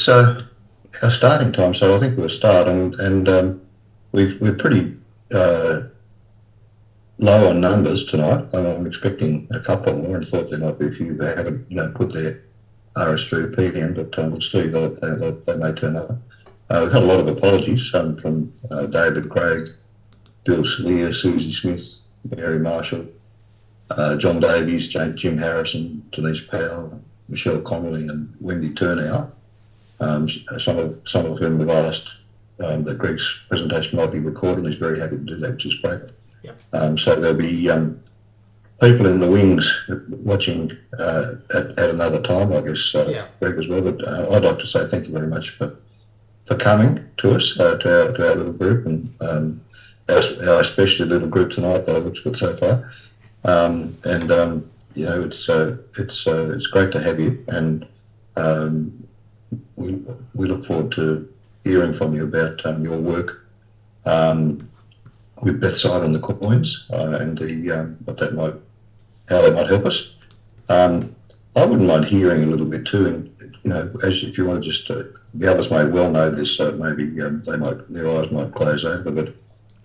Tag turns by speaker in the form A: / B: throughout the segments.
A: it's our starting time, so I think we'll start, and we're pretty low on numbers tonight. I'm expecting a couple more, and thought there might be a few that haven't, put their RSVP in, but we'll see. They may turn up. We've had a lot of apologies from David Craig, Bill Salier, Susie Smith, Mary Marshall, John Davies, Jim Harrison, Denise Powell, Michelle Connolly, and Wendy Turnow. Some of whom have asked that Greg's presentation might be recorded. He's very happy to do that, which is great.
B: Yep.
A: So there'll be people in the wings watching at another time, I guess, Greg as well. But I'd like to say thank you very much for coming to us, to our little group, and our especially little group tonight, by the looks of it so far. It's great to have you, and we look forward to hearing from you about your work with Bethsaida and the coins, and how they might help us. I wouldn't mind hearing a little bit too, and as if you want to just, the others may well know this, so maybe their eyes might glaze over, but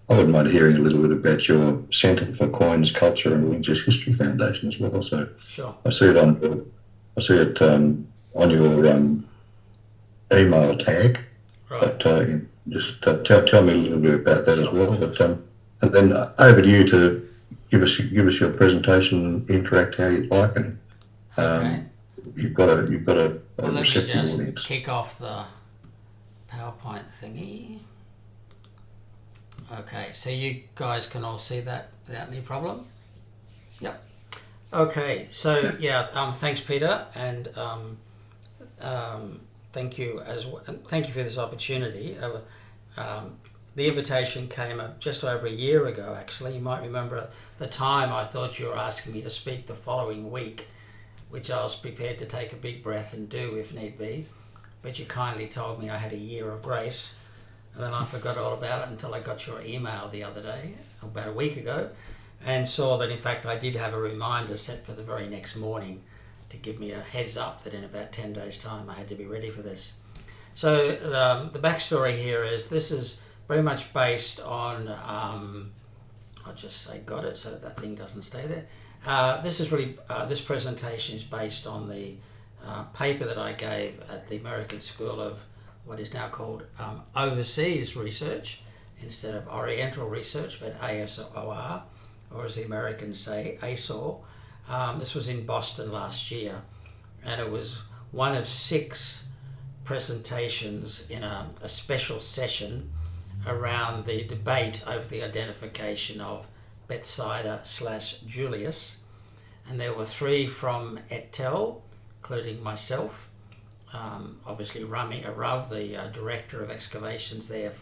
A: I wouldn't mind hearing a little bit about your Centre for Coins, Culture and Religious History Foundation as well. So
B: sure.
A: I see it on your email tag.
B: Right.
A: But just tell me a little bit about that as well.
B: Sure.
A: And then over to you to give us your presentation, interact how you'd like, and
B: Okay.
A: you've got a
B: Well, let me
A: receptive
B: just
A: audience.
B: kick off the PowerPoint thingy. Okay, so you guys can all see that without any problem? Yep. Okay, so thanks Peter, and thank you thank you for this opportunity. The invitation came up just over a year ago, actually. You might remember at the time I thought you were asking me to speak the following week, which I was prepared to take a big breath and do if need be, but you kindly told me I had a year of grace, and then I forgot all about it until I got your email the other day, about a week ago, and saw that in fact I did have a reminder set for the very next morning to give me a heads up that in about 10 days time I had to be ready for this. So the backstory here is this is very much based on, I'll just say got it so that thing doesn't stay there. This presentation is based on the paper that I gave at the American School of what is now called Overseas Research instead of Oriental Research, but ASOR, or as the Americans say, ASOR. This was in Boston last year, and it was one of 6 presentations in a special session around the debate over the identification of Bethsaida/Julius, and there were 3 from et al., including myself, obviously Rami Arav, the director of excavations there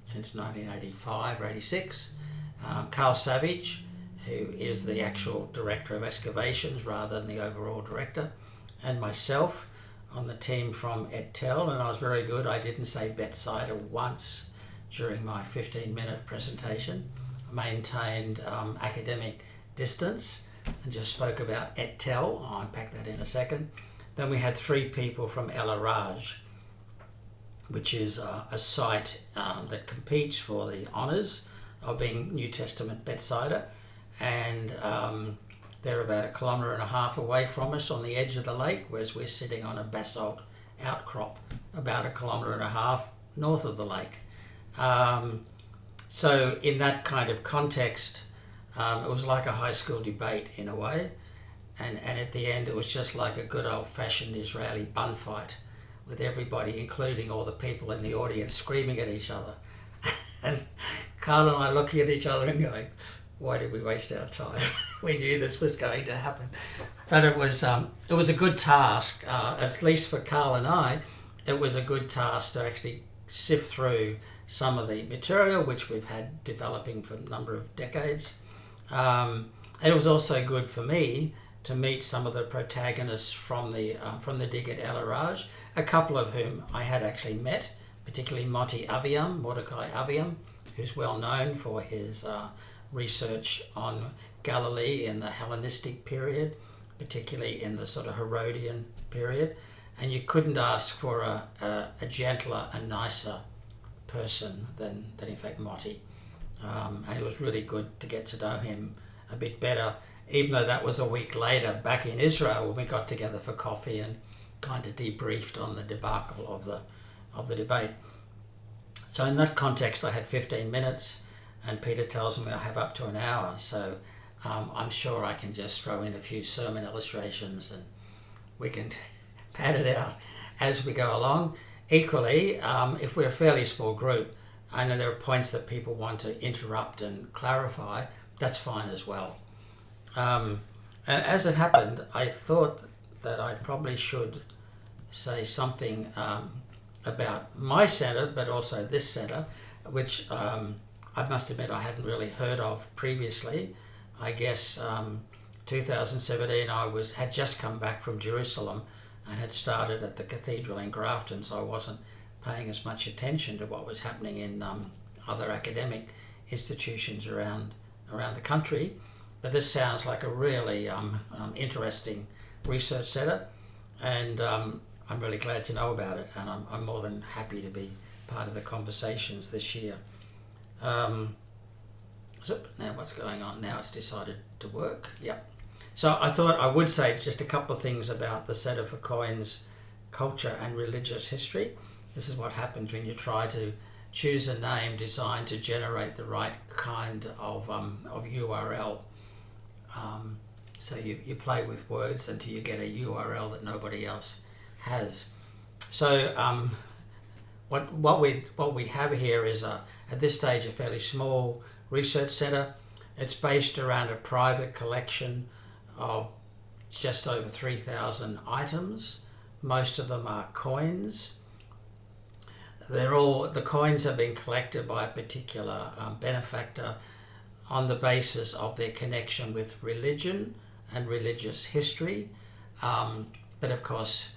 B: since 1985 or 86, Carl Savage, who is the actual director of excavations rather than the overall director, and myself on the team from et al., and I was very good. I didn't say Bethsaida once during my 15-minute presentation. I maintained academic distance and just spoke about et al. I'll unpack that in a second. Then we had 3 people from El Araj, which is a site that competes for the honours of being New Testament Bethsaida, and they're about 1.5 kilometres away from us on the edge of the lake, whereas we're sitting on a basalt outcrop about 1.5 kilometres north of the lake. So in that kind of context, it was like a high school debate in a way, and at the end it was just like a good old-fashioned Israeli bun fight with everybody, including all the people in the audience, screaming at each other. And Carl and I looking at each other and going, why did we waste our time? We knew this was going to happen. But it was a good task, at least for Carl and I. It was a good task to actually sift through some of the material which we've had developing for a number of decades. And it was also good for me to meet some of the protagonists from the dig at El Araj, a couple of whom I had actually met, particularly Mordecai Aviam, who's well known for his research on Galilee in the Hellenistic period, particularly in the sort of Herodian period, and you couldn't ask for a gentler and nicer person than in fact Motti. And it was really good to get to know him a bit better, even though that was a week later back in Israel when we got together for coffee and kind of debriefed on the debacle of the debate. So in that context, I had 15 minutes, and Peter tells me I have up to an hour. So I'm sure I can just throw in a few sermon illustrations and we can pad it out as we go along. Equally, if we're a fairly small group, I know there are points that people want to interrupt and clarify. That's fine as well. And as it happened, I thought that I probably should say something about my centre, but also this centre, which I must admit I hadn't really heard of previously. I guess 2017 I had just come back from Jerusalem and had started at the cathedral in Grafton, so I wasn't paying as much attention to what was happening in other academic institutions around the country. But this sounds like a really interesting research centre, and I'm really glad to know about it, and I'm more than happy to be part of the conversations this year. So now what's going on? Now it's decided to work. Yep. So I thought I would say just a couple of things about the Centre for Coins, Culture and Religious History. This is what happens when you try to choose a name designed to generate the right kind of URL. So you play with words until you get a URL that nobody else has. So what we have here is at this stage a fairly small research centre. It's based around a private collection of just over 3,000 items. Most of them are coins. The coins have been collected by a particular benefactor on the basis of their connection with religion and religious history. But of course,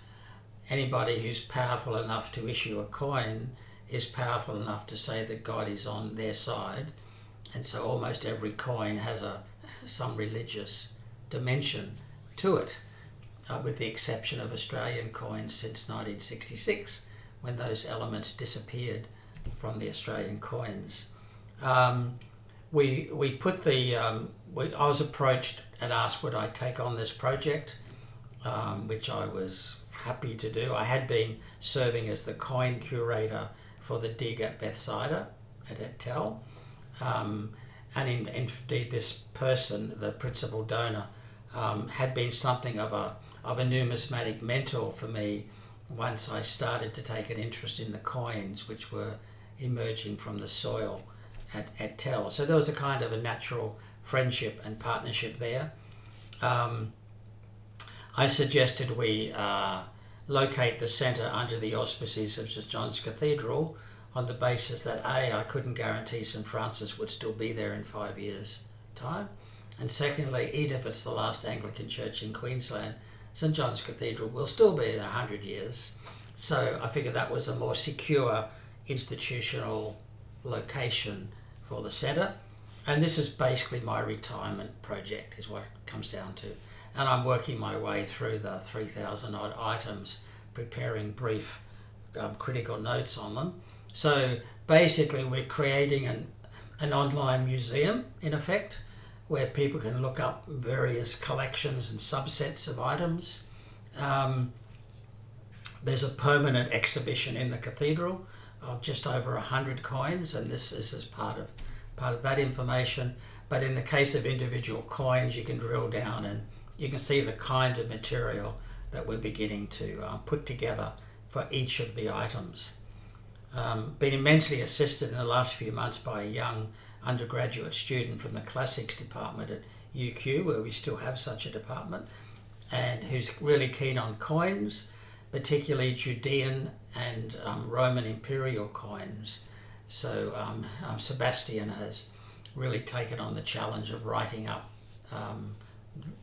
B: anybody who's powerful enough to issue a coin is powerful enough to say that God is on their side. And so almost every coin has some religious dimension to it, with the exception of Australian coins since 1966, when those elements disappeared from the Australian coins. We put I was approached and asked would I take on this project, which I was happy to do. I had been serving as the coin curator for the dig at Bethsaida at ETL. And indeed this person, the principal donor, had been something of a numismatic mentor for me once I started to take an interest in the coins which were emerging from the soil at TEL. So there was a kind of a natural friendship and partnership there. I suggested we locate the centre under the auspices of St John's Cathedral on the basis that A, I couldn't guarantee St Francis would still be there in 5 years' time, and secondly, even if it's the last Anglican church in Queensland, St John's Cathedral will still be in 100 years. So I figured that was a more secure institutional location for the centre, and this is basically my retirement project is what it comes down to. And I'm working my way through the 3,000 odd items, preparing brief critical notes on them. So basically we're creating an online museum, in effect, where people can look up various collections and subsets of items. There's a permanent exhibition in the cathedral of just over 100 coins, and this is as part of that information. But in the case of individual coins, you can drill down and you can see the kind of material that we're beginning to put together for each of the items. Been immensely assisted in the last few months by a young undergraduate student from the classics department at UQ, where we still have such a department, and who's really keen on coins, particularly Judean and Roman imperial coins. So Sebastian has really taken on the challenge of writing up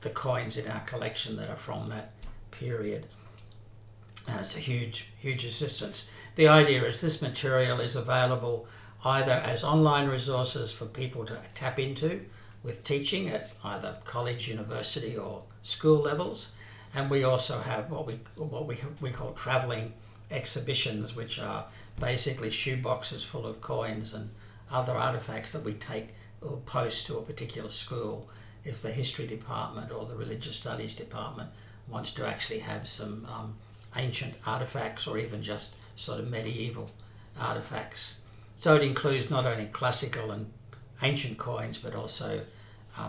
B: the coins in our collection that are from that period. And it's a huge, huge assistance. The idea is this material is available either as online resources for people to tap into with teaching at either college, university or school levels, And we also have what we call travelling exhibitions, which are basically shoeboxes full of coins and other artifacts that we take or post to a particular school if the history department or the religious studies department wants to actually have some ancient artifacts or even just sort of medieval artifacts. So it includes not only classical and ancient coins but also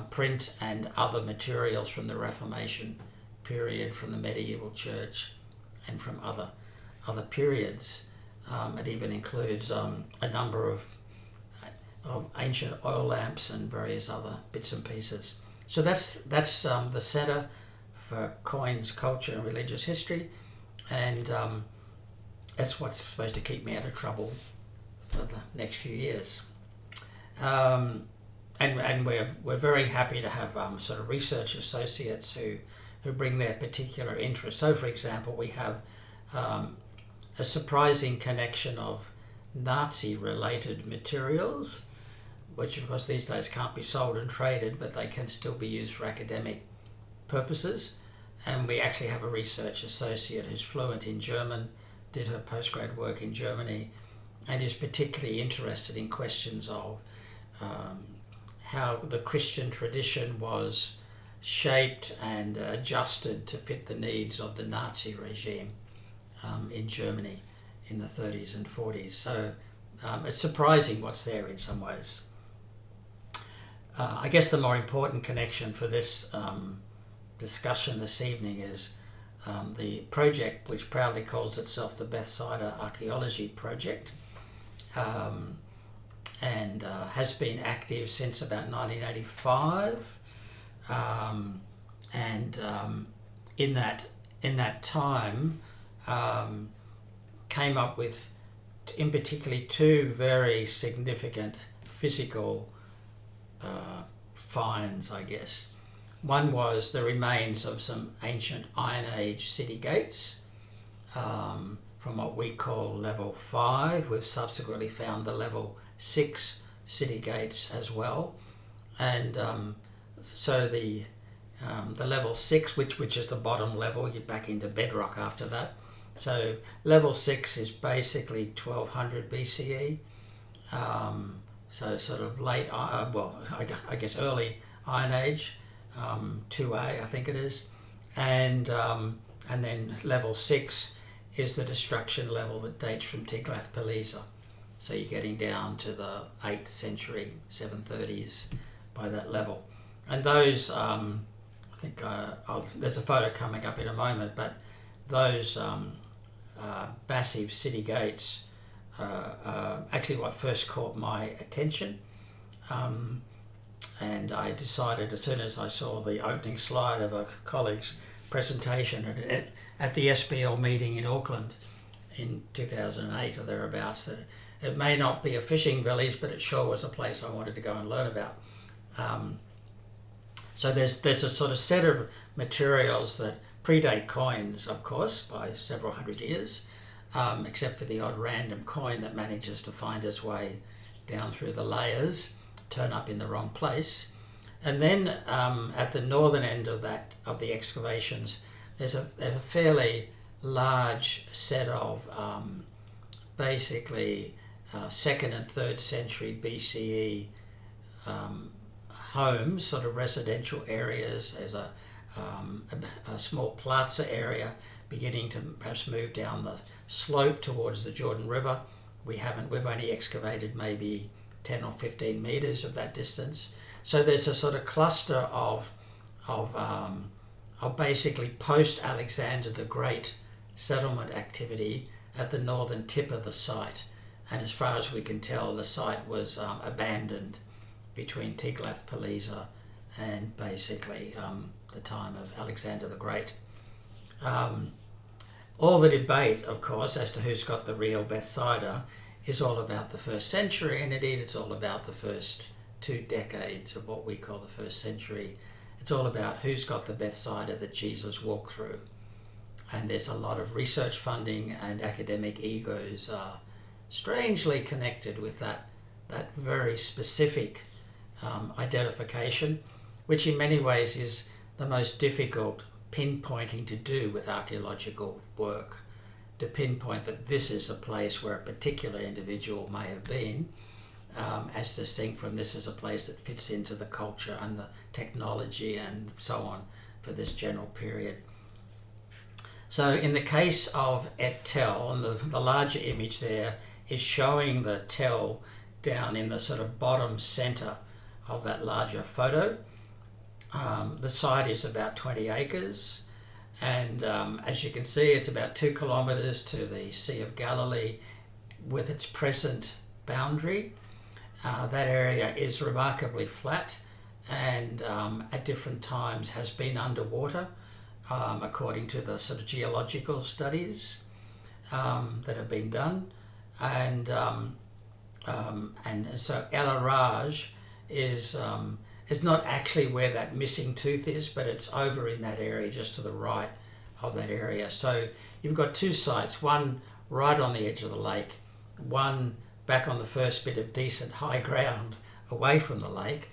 B: print and other materials from the Reformation period, from the medieval church and from other periods. It even includes a number of ancient oil lamps and various other bits and pieces. So that's the Centre for Coins, Culture and Religious History, and that's what's supposed to keep me out of trouble for the next few years. And we're very happy to have sort of research associates who bring their particular interest. So, for example, we have a surprising connection of Nazi-related materials, which of course these days can't be sold and traded, but they can still be used for academic purposes. And we actually have a research associate who's fluent in German, did her postgrad work in Germany, and is particularly interested in questions of how the Christian tradition was shaped and adjusted to fit the needs of the Nazi regime in Germany in the 30s and 40s. So it's surprising what's there in some ways. I guess the more important connection for this discussion this evening is the project which proudly calls itself the Bethsaida Archaeology Project, and has been active since about 1985. In that time, came up with, in particularly, two very significant physical finds, I guess. One was the remains of some ancient Iron Age city gates from what we call level 5. We've subsequently found the level 6 city gates as well, and so the level 6, which is the bottom level, you're back into bedrock after that. So level 6 is basically 1200 BCE, so sort of late, I guess early Iron Age, 2A I think it is, and then level 6 is the destruction level that dates from Tiglath-Pileser. So you're getting down to the 8th century, 730s by that level. And those, I think there's a photo coming up in a moment, but those massive city gates are actually what first caught my attention. And I decided, as soon as I saw the opening slide of a colleague's presentation at the SBL meeting in Auckland in 2008 or thereabouts, that it may not be a fishing village, but it sure was a place I wanted to go and learn about. So there's a sort of set of materials that predate coins, of course, by several hundred years, except for the odd random coin that manages to find its way down through the layers, turn up in the wrong place. And then at the northern end of the excavations, there's a fairly large set of basically 2nd and 3rd century BCE homes, sort of residential areas. There's a small plaza area beginning to perhaps move down the slope towards the Jordan River. We've only excavated maybe 10 or 15 meters of that distance. So there's a sort of cluster of basically post-Alexander the Great settlement activity at the northern tip of the site. And as far as we can tell, the site was abandoned between Tiglath-Pileser and basically the time of Alexander the Great. All the debate, of course, as to who's got the real Bethsaida is all about the 1st century, and indeed it's all about the first 2 decades of what we call the 1st century. It's all about who's got the Bethsaida that Jesus walked through. And there's a lot of research funding, and academic egos are strangely connected with that very specific identification, which in many ways is the most difficult pinpointing to do with archaeological work, to pinpoint that this is a place where a particular individual may have been, as distinct from this is a place that fits into the culture and the technology and so on for this general period. So in the case of Et Tel, and the larger image there is showing the Tel down in the sort of bottom centre of that larger photo. The site is about 20 acres, and as you can see, it's about 2 kilometres to the Sea of Galilee with its present boundary. That area is remarkably flat and at different times has been underwater, according to the sort of geological studies that have been done. And so El Araj is not actually where that missing tooth is, but it's over in that area, just to the right of that area. So you've got 2 sites, one right on the edge of the lake, one back on the first bit of decent high ground away from the lake.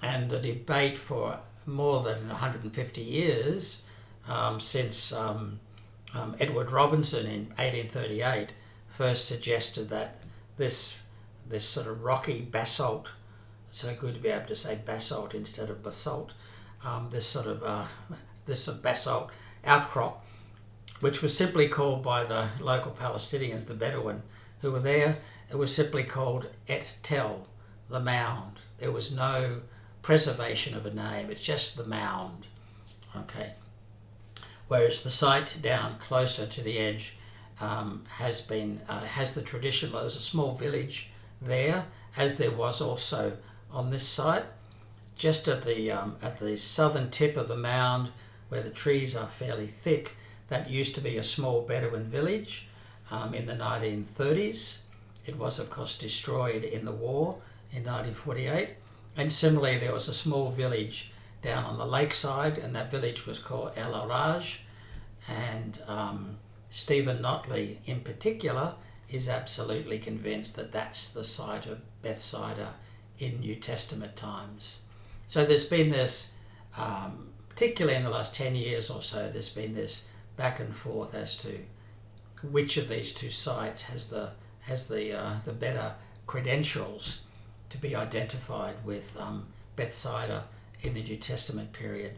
B: And the debate for more than 150 years, since Edward Robinson in 1838 first suggested that this sort of rocky basalt, so good to be able to say basalt instead of basalt, this sort of basalt outcrop, which was simply called by the local Palestinians, the Bedouin who were there, it was simply called Et Tel, the mound. There was no preservation of a name, it's just the mound. Okay. Whereas the site down closer to the edge has the tradition. Well, there's a small village there, as there was also on this site, just at the southern tip of the mound, where the trees are fairly thick. That used to be a small Bedouin village in the 1930s. It was, of course, destroyed in the war in 1948. And similarly, there was a small village down on the lakeside, and that village was called El Araj. And Stephen Notley, in particular, is absolutely convinced that that's the site of Bethsaida in New Testament times. So there's been this, particularly in the last 10 years or so, there's been this back and forth as to which of these 2 sites has the better credentials to be identified with Bethsaida in the New Testament period.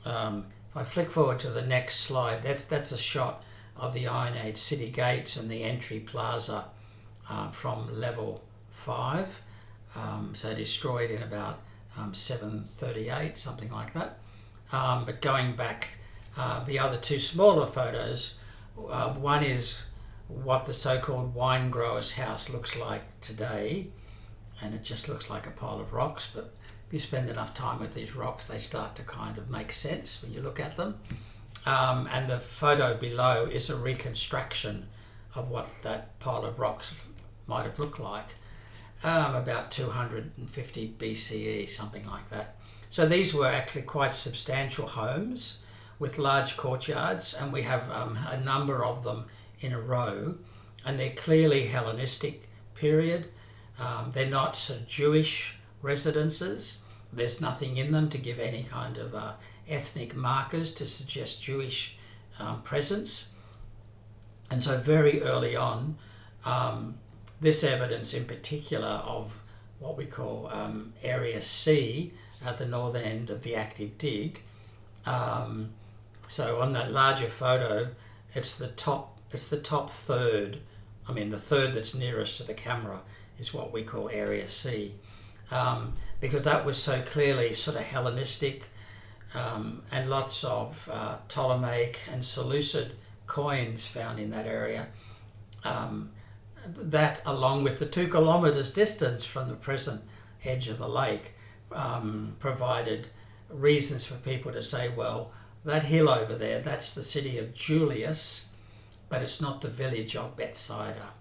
B: If I flick forward to the next slide, that's a shot of the Iron Age city gates and the entry plaza from level 5. So destroyed in about 738, something like that. But going back, the other 2 smaller photos, one is what the so-called wine grower's house looks like today, and it just looks like a pile of rocks, but if you spend enough time with these rocks, they start to kind of make sense when you look at them. And the photo below is a reconstruction of what that pile of rocks might have looked like, about 250 BCE, something like that. So these were actually quite substantial homes with large courtyards, and we have a number of them in a row, and they're clearly Hellenistic period. They're not sort of Jewish residences. There's nothing in them to give any kind of ethnic markers to suggest Jewish presence. And so very early on, this evidence in particular of what we call Area C at the northern end of the active dig. So on that larger photo, it's the top third. I mean, the third that's nearest to the camera is what we call Area C, because that was so clearly sort of Hellenistic, and lots of Ptolemaic and Seleucid coins found in that area. That, along with the 2 kilometres distance from the present edge of the lake, provided reasons for people to say, well, that hill over there, that's the city of Julius, but it's not the village of Bethsaida.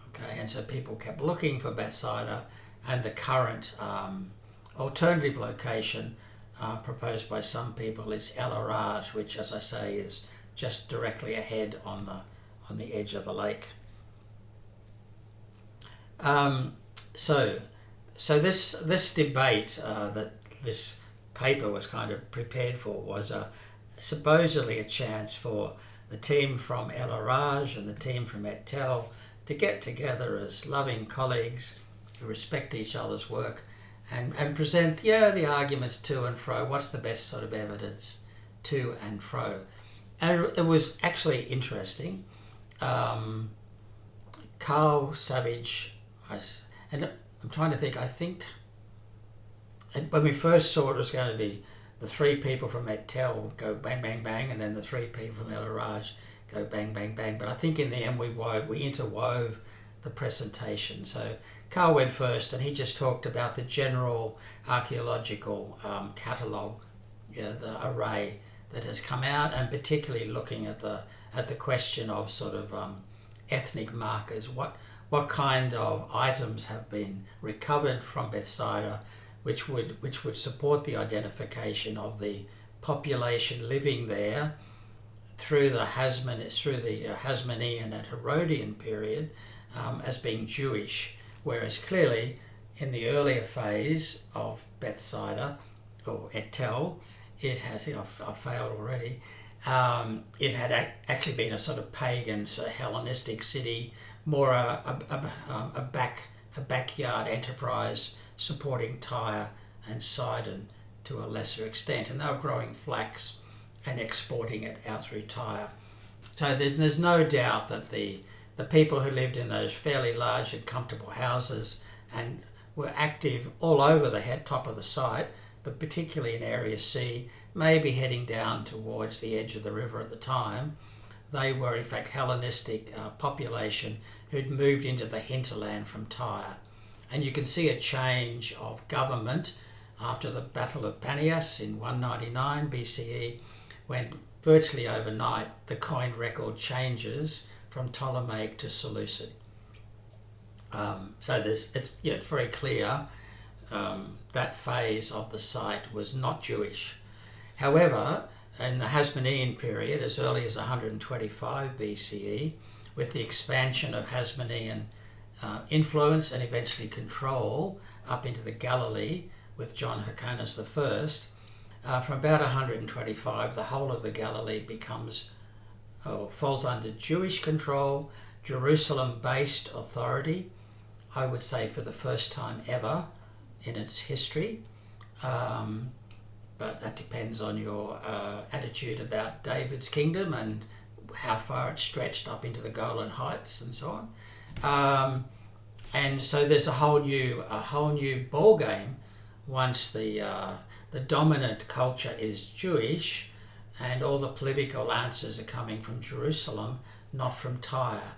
B: Okay, and so people kept looking for Bethsaida, and the current alternative location proposed by some people is El Araj, which, as I say, is just directly ahead on the edge of the lake. So this debate that this paper was kind of prepared for was supposedly a chance for the team from El Araj and the team from Et Tel to get together as loving colleagues who respect each other's work and present the arguments to and fro. What's the best sort of evidence to and fro? And it was actually interesting. Carl Savage, and I'm trying to think, I think when we first saw it was going to be the three people from Et Tel go bang, bang, bang, and then the three people from El Araj go bang, bang, bang. But I think in the end we interwove the presentation. So Carl went first, and he just talked about the general archaeological catalogue, the array that has come out, and particularly looking at the question of sort of ethnic markers. What kind of items have been recovered from Bethsaida, which would support the identification of the population living there through the Hasmonean and Herodian period as being Jewish, whereas clearly in the earlier phase of Bethsaida or Et Tel, it has, I've failed already, it had actually been a sort of pagan, sort of Hellenistic city, more a backyard enterprise supporting Tyre and Sidon to a lesser extent, and they were growing flax and exporting it out through Tyre. So there's no doubt that the people who lived in those fairly large and comfortable houses and were active all over the top of the site, but particularly in Area C, maybe heading down towards the edge of the river at the time, they were in fact Hellenistic population who'd moved into the hinterland from Tyre. And you can see a change of government after the Battle of Panias in 199 BCE, when virtually overnight the coined record changes from Ptolemaic to Seleucid. So it's very clear that phase of the site was not Jewish. However, in the Hasmonean period, as early as 125 BCE, with the expansion of Hasmonean influence and eventually control up into the Galilee with John Hyrcanus I, from about 125, the whole of the Galilee falls under Jewish control, Jerusalem-based authority, I would say for the first time ever in its history. But that depends on your attitude about David's kingdom and how far it stretched up into the Golan Heights and so on. And so there's a whole new ball game once the dominant culture is Jewish, and all the political answers are coming from Jerusalem, not from Tyre,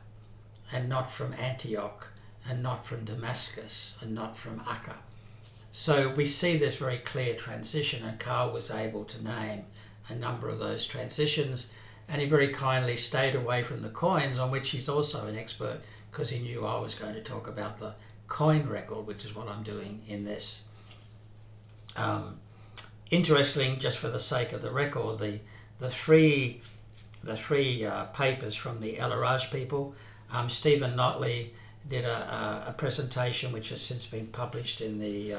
B: and not from Antioch, and not from Damascus, and not from Acca. So we see this very clear transition, and Carl was able to name a number of those transitions, and he very kindly stayed away from the coins, on which he's also an expert, because he knew I was going to talk about the coin record, which is what I'm doing in this. Interesting, just for the sake of the record, the three papers from the El Araj people, Stephen Notley did a presentation which has since been published in the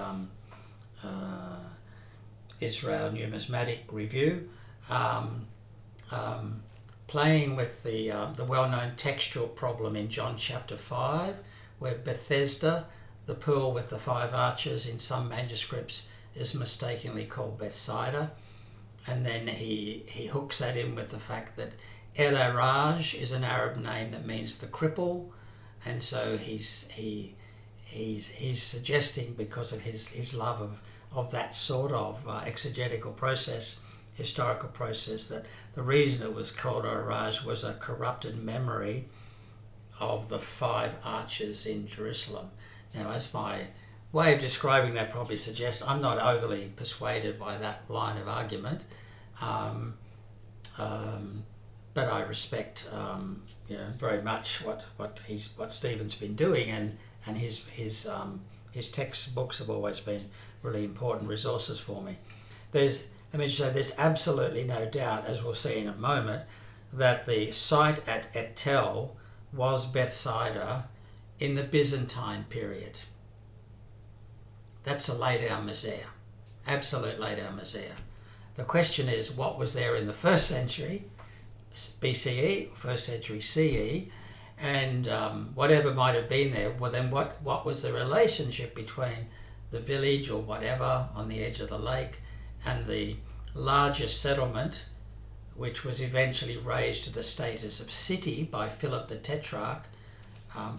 B: Israel Numismatic Review, playing with the well-known textual problem in John chapter 5, where Bethesda, the pool with the 5 arches, in some manuscripts is mistakenly called Bethsaida. And then he hooks that in with the fact that El Araj is an Arab name that means the cripple, and so he's suggesting, because of his love of that sort of exegetical process, historical process, that the reason it was called Araj was a corrupted memory of the 5 arches in Jerusalem. Now, as my way of describing that probably suggests, I'm not overly persuaded by that line of argument, but I respect very much what Stephen's been doing, and his textbooks have always been really important resources for me. There's absolutely no doubt, as we'll see in a moment, that the site at Et Tel was Bethsaida in the Byzantine period. That's a lay down misère, absolute lay down misère. The question is, what was there in the first century BCE, or first century CE, and whatever might have been there, well then what was the relationship between the village or whatever on the edge of the lake and the larger settlement, which was eventually raised to the status of city by Philip the Tetrarch,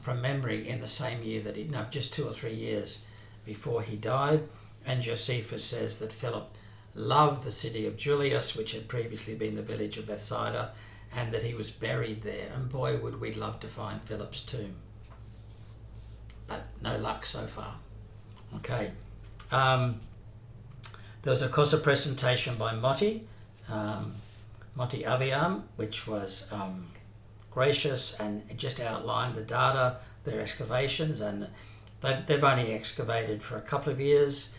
B: from memory, in the same year that just 2 or 3 years before he died. And Josephus says that Philip loved the city of Julius, which had previously been the village of Bethsaida, and that he was buried there. And boy, would we love to find Philip's tomb. But no luck so far. Okay. There was, of course, a presentation by Motti Aviam, which was gracious and just outlined the data, their excavations, and they've only excavated for a couple of years.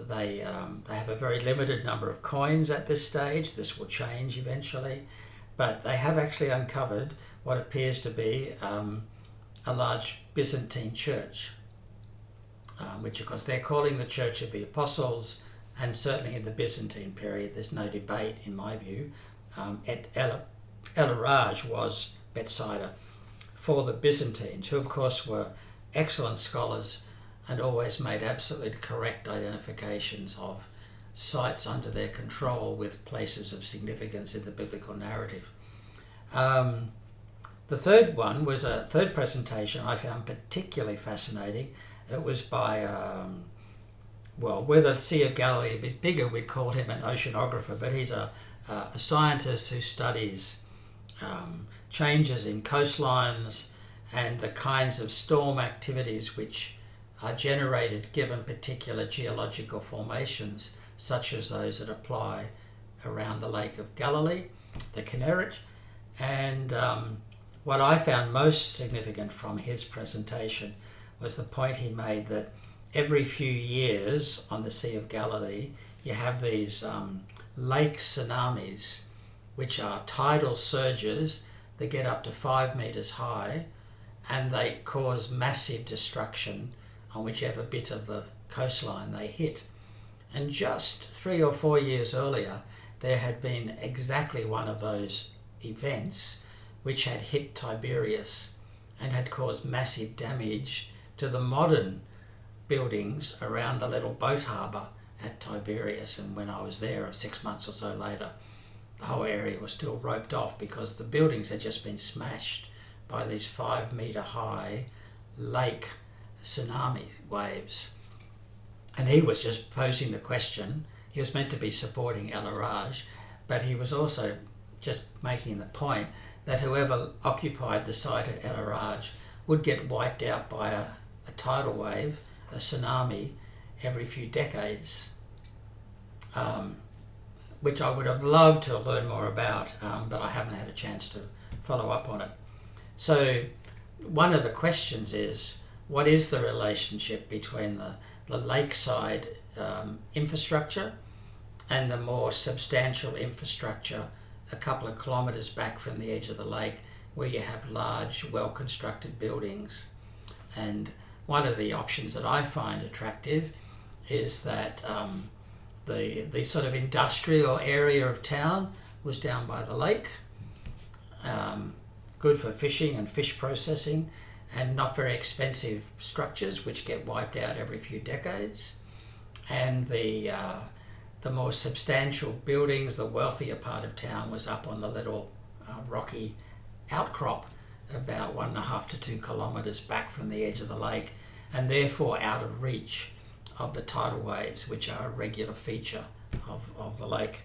B: They have a very limited number of coins at this stage. This will change eventually, but they have actually uncovered what appears to be a large Byzantine church, which of course they're calling the Church of the Apostles, and certainly in the Byzantine period there's no debate in my view. El-Araj was Bethsaida for the Byzantines, who of course were excellent scholars and always made absolutely correct identifications of sites under their control with places of significance in the biblical narrative. The third one was a third presentation I found particularly fascinating. It was by, were the Sea of Galilee a bit bigger, we'd call him an oceanographer, but he's a scientist who studies changes in coastlines and the kinds of storm activities which are generated given particular geological formations, such as those that apply around the Lake of Galilee, the Kinneret. And what I found most significant from his presentation was the point he made that every few years on the Sea of Galilee you have these lake tsunamis, which are tidal surges that get up to 5 meters high, and they cause massive destruction on whichever bit of the coastline they hit. And just 3 or 4 years earlier, there had been exactly one of those events which had hit Tiberias and had caused massive damage to the modern buildings around the little boat harbour at Tiberias. And when I was there 6 months or so later, the whole area was still roped off because the buildings had just been smashed by these 5 metre high lake tsunami waves. And he was just posing the question. He was meant to be supporting El-Araj, but he was also just making the point that whoever occupied the site at El-Araj would get wiped out by a tidal wave, a tsunami, every few decades, which I would have loved to learn more about, but I haven't had a chance to follow up on it. So one of the questions is, what is the relationship between the lakeside infrastructure and the more substantial infrastructure a couple of kilometres back from the edge of the lake, where you have large, well-constructed buildings? And one of the options that I find attractive is that the sort of industrial area of town was down by the lake, good for fishing and fish processing, and not very expensive structures which get wiped out every few decades. And the more substantial buildings, the wealthier part of town, was up on the little rocky outcrop about 1.5 to 2 kilometres back from the edge of the lake, and therefore out of reach of the tidal waves, which are a regular feature of the lake.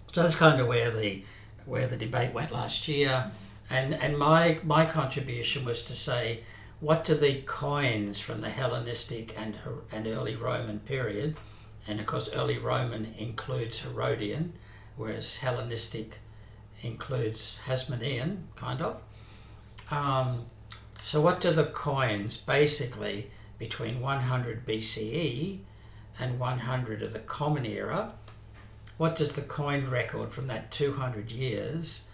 B: So that's kind of where the debate went last year. And my contribution was to say, what do the coins from the Hellenistic and early Roman period, and of course early Roman includes Herodian, whereas Hellenistic includes Hasmonean, kind of. So what do the coins basically between 100 BCE and 100 of the Common Era, what does the coin record from that 200 years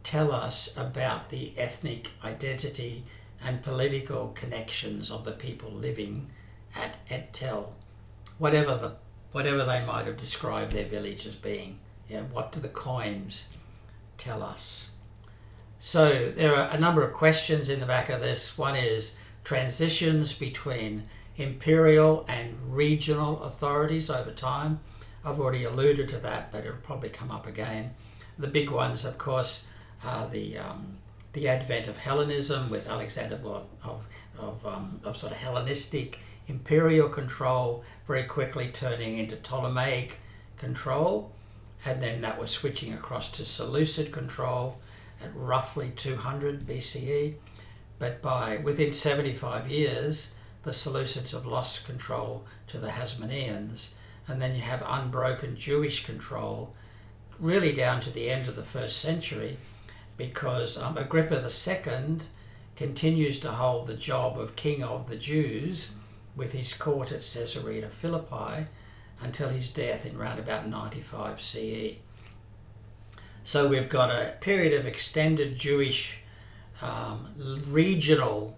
B: tell us about the ethnic identity and political connections of the people living at Et Tel, whatever the whatever they might have described their village as being. What do the coins tell us? So there are a number of questions in the back of this. One is transitions between imperial and regional authorities over time. I've already alluded to that, but it'll probably come up again. The big ones, of course, are the advent of Hellenism with Alexander of sort of Hellenistic imperial control, very quickly turning into Ptolemaic control, and then that was switching across to Seleucid control at roughly 200 BCE. But within 75 years, the Seleucids have lost control to the Hasmoneans, and then you have unbroken Jewish control really down to the end of the 1st century, because Agrippa II continues to hold the job of king of the Jews with his court at Caesarea Philippi until his death in round about 95 CE. So we've got a period of extended Jewish regional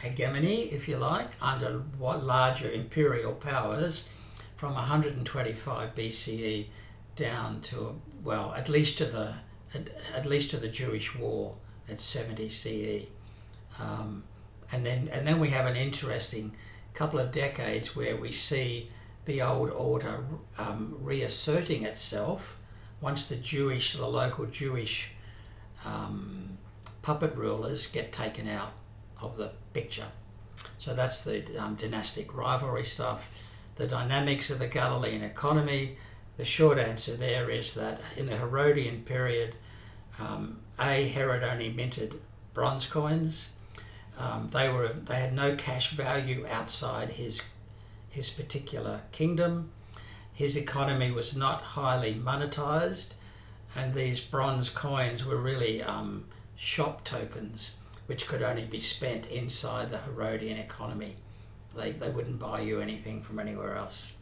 B: hegemony, if you like, under what larger imperial powers from 125 BCE down to, well, at least to the Jewish War at 70 CE. And then we have an interesting couple of decades where we see the old order reasserting itself once the local Jewish puppet rulers get taken out of the picture. So that's the dynastic rivalry stuff. The dynamics of the Galilean economy. The short answer there is that in the Herodian period, Herod only minted bronze coins. They had no cash value outside his particular kingdom. His economy was not highly monetized, and these bronze coins were really shop tokens, which could only be spent inside the Herodian economy. They wouldn't buy you anything from anywhere else.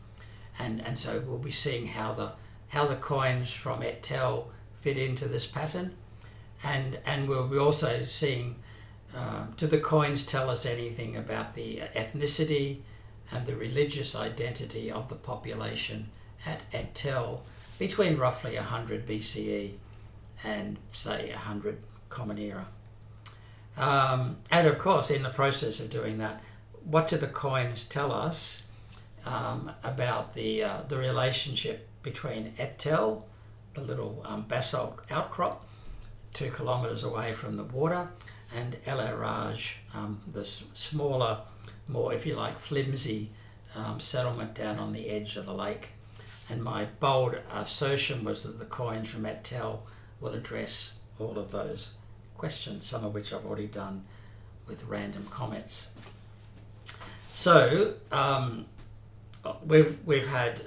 B: And so we'll be seeing how the coins from Et Tel fit into this pattern, and we'll be also seeing, do the coins tell us anything about the ethnicity and the religious identity of the population at Et Tel between roughly 100 BCE and say 100 Common Era. And of course, in the process of doing that, what do the coins tell us about the relationship between Et Tel, the little basalt outcrop 2 kilometres away from the water, and El Araj, the smaller, more, if you like, flimsy settlement down on the edge of the lake. And my bold assertion was that the coins from Et Tel will address all of those questions, some of which I've already done with random comments. So we've had,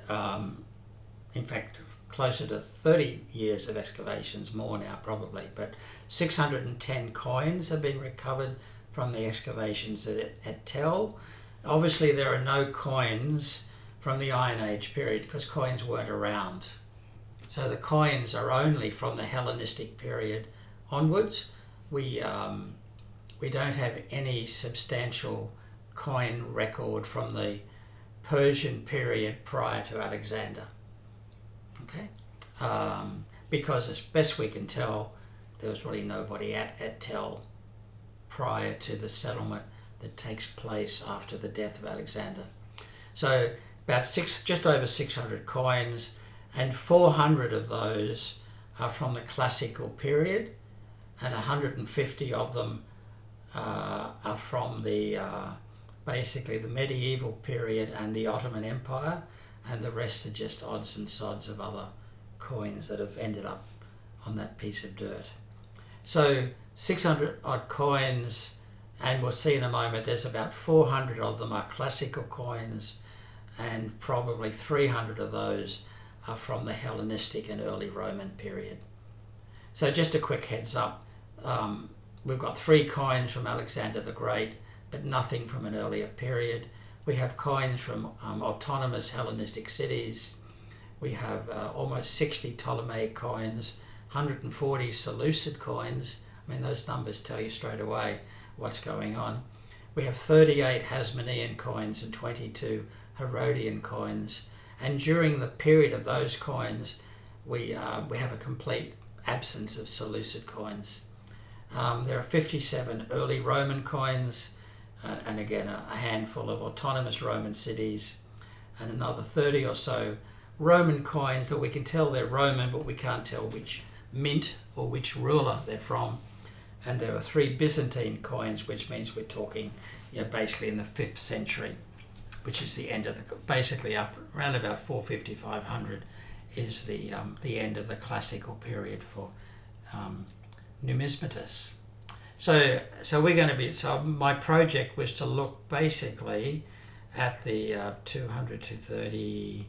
B: in fact, closer to 30 years of excavations, more now probably, but 610 coins have been recovered from the excavations at Et Tel. Obviously there are no coins from the Iron Age period because coins weren't around. So the coins are only from the Hellenistic period onwards. We don't have any substantial coin record from the Persian period prior to Alexander. Okay, because as best we can tell, there was really nobody at Et Tel prior to the settlement that takes place after the death of Alexander. So about just over 600 coins, and 400 of those are from the classical period, and 150 of them are from the basically the medieval period and the Ottoman Empire, and the rest are just odds and sods of other coins that have ended up on that piece of dirt. So 600 odd coins, and we'll see in a moment there's about 400 of them are classical coins, and probably 300 of those are from the Hellenistic and early Roman period. So just a quick heads up, we've got 3 coins from Alexander the Great, but nothing from an earlier period. We have coins from autonomous Hellenistic cities. We have almost 60 Ptolemaic coins, 140 Seleucid coins. I mean, those numbers tell you straight away what's going on. We have 38 Hasmonean coins and 22 Herodian coins. And during the period of those coins, we have a complete absence of Seleucid coins. There are 57 early Roman coins, and again a handful of autonomous Roman cities, and another 30 or so Roman coins that we can tell they're Roman, but we can't tell which mint or which ruler they're from. And there are 3 Byzantine coins, which means we're talking, basically in the 5th century, which is the end of basically up around about 450, 500 is the end of the classical period for numismatists. So my project was to look basically at the 200 to 30.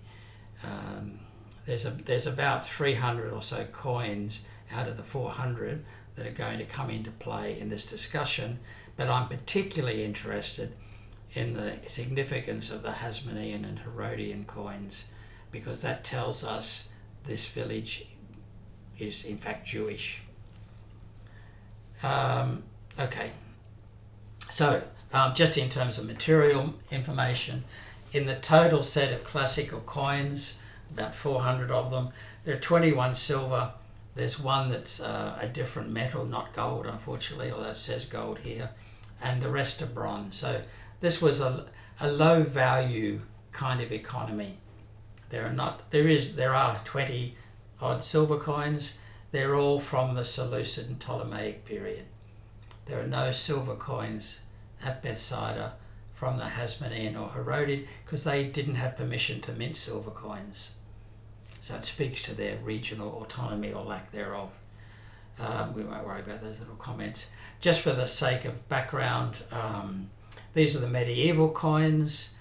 B: There's about 300 or so coins out of the 400 that are going to come into play in this discussion, but I'm particularly interested in the significance of the Hasmonean and Herodian coins, because that tells us this village is in fact Jewish. Okay, so just in terms of material information, in the total set of classical coins, about 400 of them, there are 21 silver. There's one that's a different metal, not gold, unfortunately, although it says gold here, and the rest are bronze. So this was a low value kind of economy. There are 20 odd silver coins. They're all from the Seleucid and Ptolemaic period. There are no silver coins at Bethsaida from the Hasmonean or Herodian, because they didn't have permission to mint silver coins. So it speaks to their regional autonomy or lack thereof. We won't worry about those little comments. Just for the sake of background, these are the medieval coins.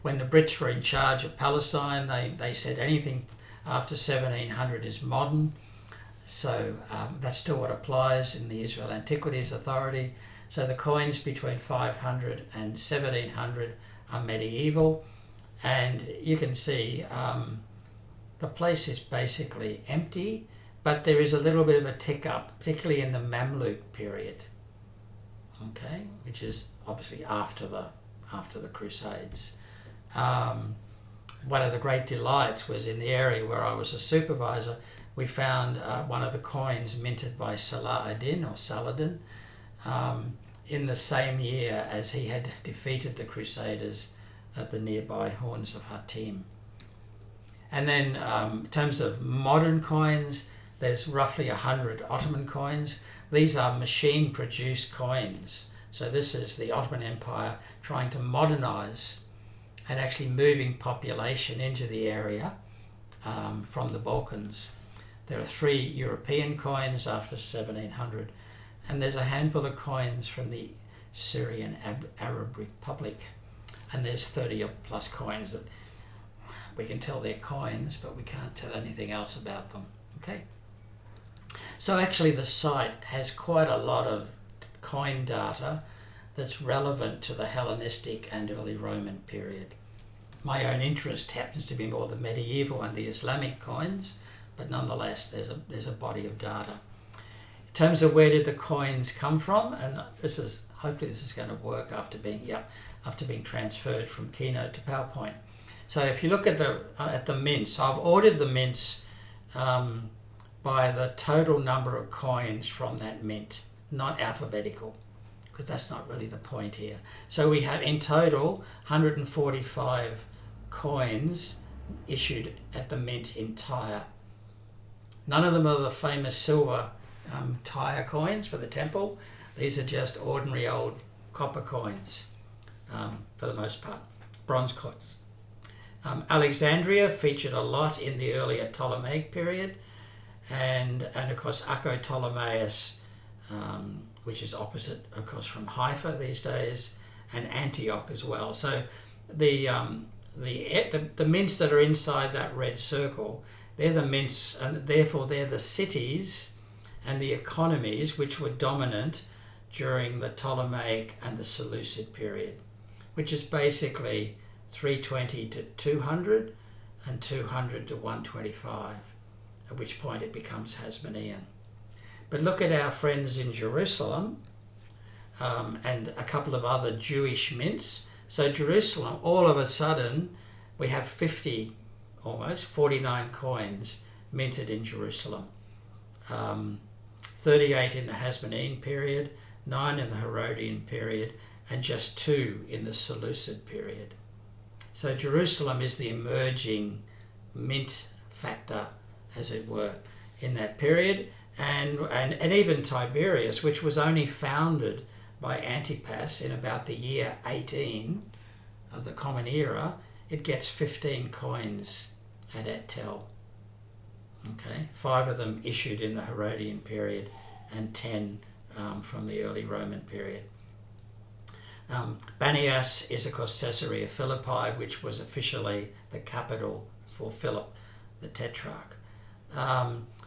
B: When the Brits were in charge of Palestine, they said anything after 1700 is modern. So that's still what applies in the Israel Antiquities Authority. So the coins between 500 and 1700 are medieval. And you can see the place is basically empty, but there is a little bit of a tick up, particularly in the Mamluk period, okay, which is obviously after the Crusades. One of the great delights was in the area where I was a supervisor, we found one of the coins minted by Saladin in the same year as he had defeated the Crusaders at the nearby Horns of Hatim. And then in terms of modern coins, there's roughly 100 Ottoman coins. These are machine-produced coins. So this is the Ottoman Empire trying to modernize and actually moving population into the area from the Balkans. There are 3 European coins after 1700, and there's a handful of coins from the Syrian Arab Republic. And there's 30 or plus coins that we can tell they're coins, but we can't tell anything else about them. Okay. So actually the site has quite a lot of coin data that's relevant to the Hellenistic and early Roman period. My own interest happens to be more the medieval and the Islamic coins, but nonetheless there's a body of data. In terms of where did the coins come from, and hopefully this is going to work after being transferred from Keynote to PowerPoint. So if you look at the mints, I've ordered the mints by the total number of coins from that mint, not alphabetical, because that's not really the point here. So we have in total 145 coins issued at the mint in Tyre. None of them are the famous silver Tyre coins for the temple. These are just ordinary old copper coins for the most part, bronze coins. Alexandria featured a lot in the earlier Ptolemaic period, and of course Acco Ptolemaeus, which is opposite, of course, from Haifa these days, and Antioch as well. So the mints that are inside that red circle, they're the mints, and therefore they're the cities and the economies which were dominant during the Ptolemaic and the Seleucid period, which is basically 320 to 200 and 200 to 125, at which point it becomes Hasmonean. But look at our friends in Jerusalem and a couple of other Jewish mints. So Jerusalem, all of a sudden, we have 49 coins minted in Jerusalem. 38 in the Hasmonean period, 9 in the Herodian period, and just 2 in the Seleucid period. So Jerusalem is the emerging mint factor, as it were, in that period. And even Tiberias, which was only founded by Antipas in about the year 18 of the Common Era, it gets 15 coins at Et-Tel. Okay, 5 of them issued in the Herodian period and 10 from the early Roman period. Banias is, of course, Caesarea Philippi, which was officially the capital for Philip, the Tetrarch.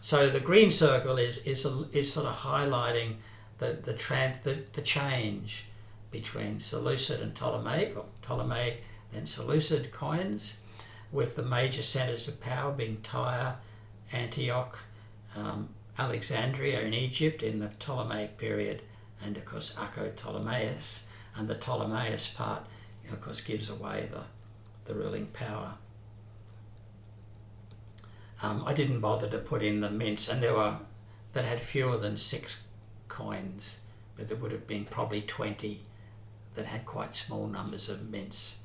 B: So the green circle is sort of highlighting the change between Seleucid and Ptolemaic, or Ptolemaic then Seleucid coins, with the major centres of power being Tyre, Antioch, Alexandria in Egypt in the Ptolemaic period, and of course Acco Ptolemaeus. And the Ptolemaeus part, of course, gives away the ruling power. I didn't bother to put in the mints, and that had fewer than 6 coins, but there would have been probably 20 that had quite small numbers of mints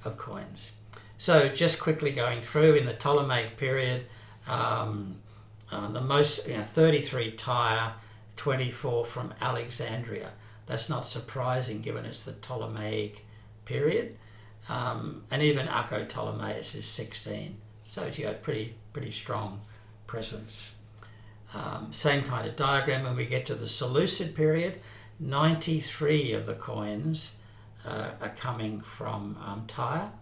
B: of coins. So just quickly going through, in the Ptolemaic period, the most, 33 Tyre, 24 from Alexandria. That's not surprising given it's the Ptolemaic period. And even Acco Ptolemaeus is 16. So you have pretty strong presence. Same kind of diagram when we get to the Seleucid period. 93 of the coins are coming from Tyre.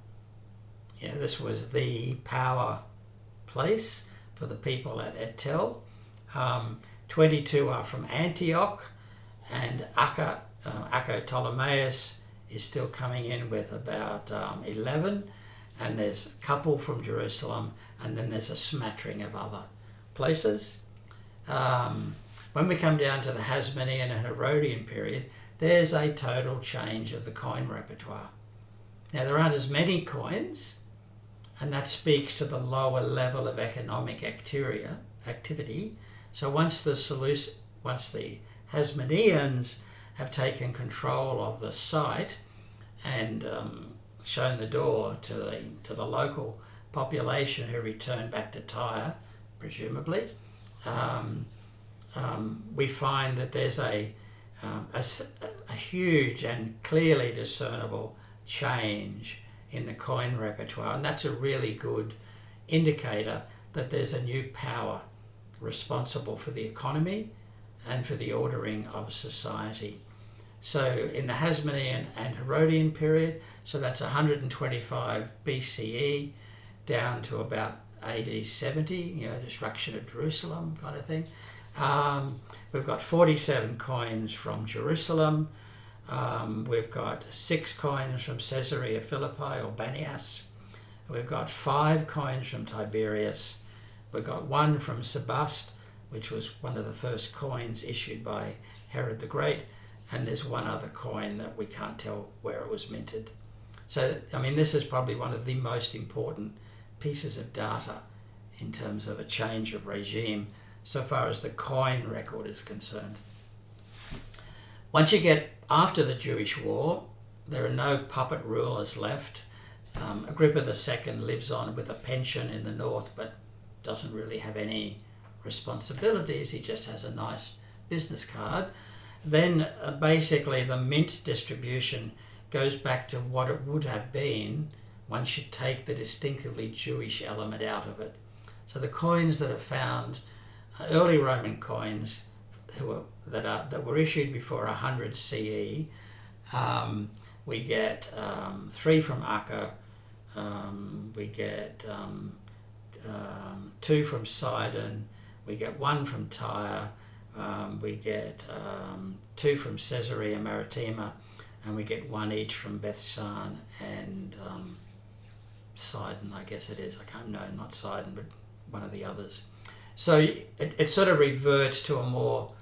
B: This was the power place for the people at Et-Tel. 22 are from Antioch, and Acco Ptolemaeus is still coming in with about 11, and there's a couple from Jerusalem, and then there's a smattering of other places. When we come down to the Hasmonean and Herodian period, there's a total change of the coin repertoire. Now, there aren't as many coins, and that speaks to the lower level of economic activity. So once the Hasmoneans have taken control of the site and shown the door to the local population who return back to Tyre, presumably, we find that there's a huge and clearly discernible change in the coin repertoire, and that's a really good indicator that there's a new power responsible for the economy and for the ordering of society. So in the Hasmonean and Herodian period, so that's 125 BCE down to about AD 70, destruction of Jerusalem kind of thing. We've got 47 coins from Jerusalem. We've got 6 coins from Caesarea Philippi or Banias. We've got 5 coins from Tiberias. We've got 1 from Sebast, which was one of the first coins issued by Herod the Great. And there's 1 other coin that we can't tell where it was minted. So, this is probably one of the most important pieces of data in terms of a change of regime so far as the coin record is concerned. Once you get after the Jewish War, there are no puppet rulers left. Agrippa II lives on with a pension in the north, but doesn't really have any responsibilities. He just has a nice business card. Then basically the mint distribution goes back to what it would have been. One should take the distinctively Jewish element out of it. So the coins that are found, early Roman coins that were issued before 100 CE, we get 3 from Acco, we get 2 from Sidon, we get 1 from Tyre, we get 2 from Caesarea Maritima, and we get 1 each from Bethsan and Sidon, I guess it is. Not Sidon, but one of the others. So it sort of reverts to a more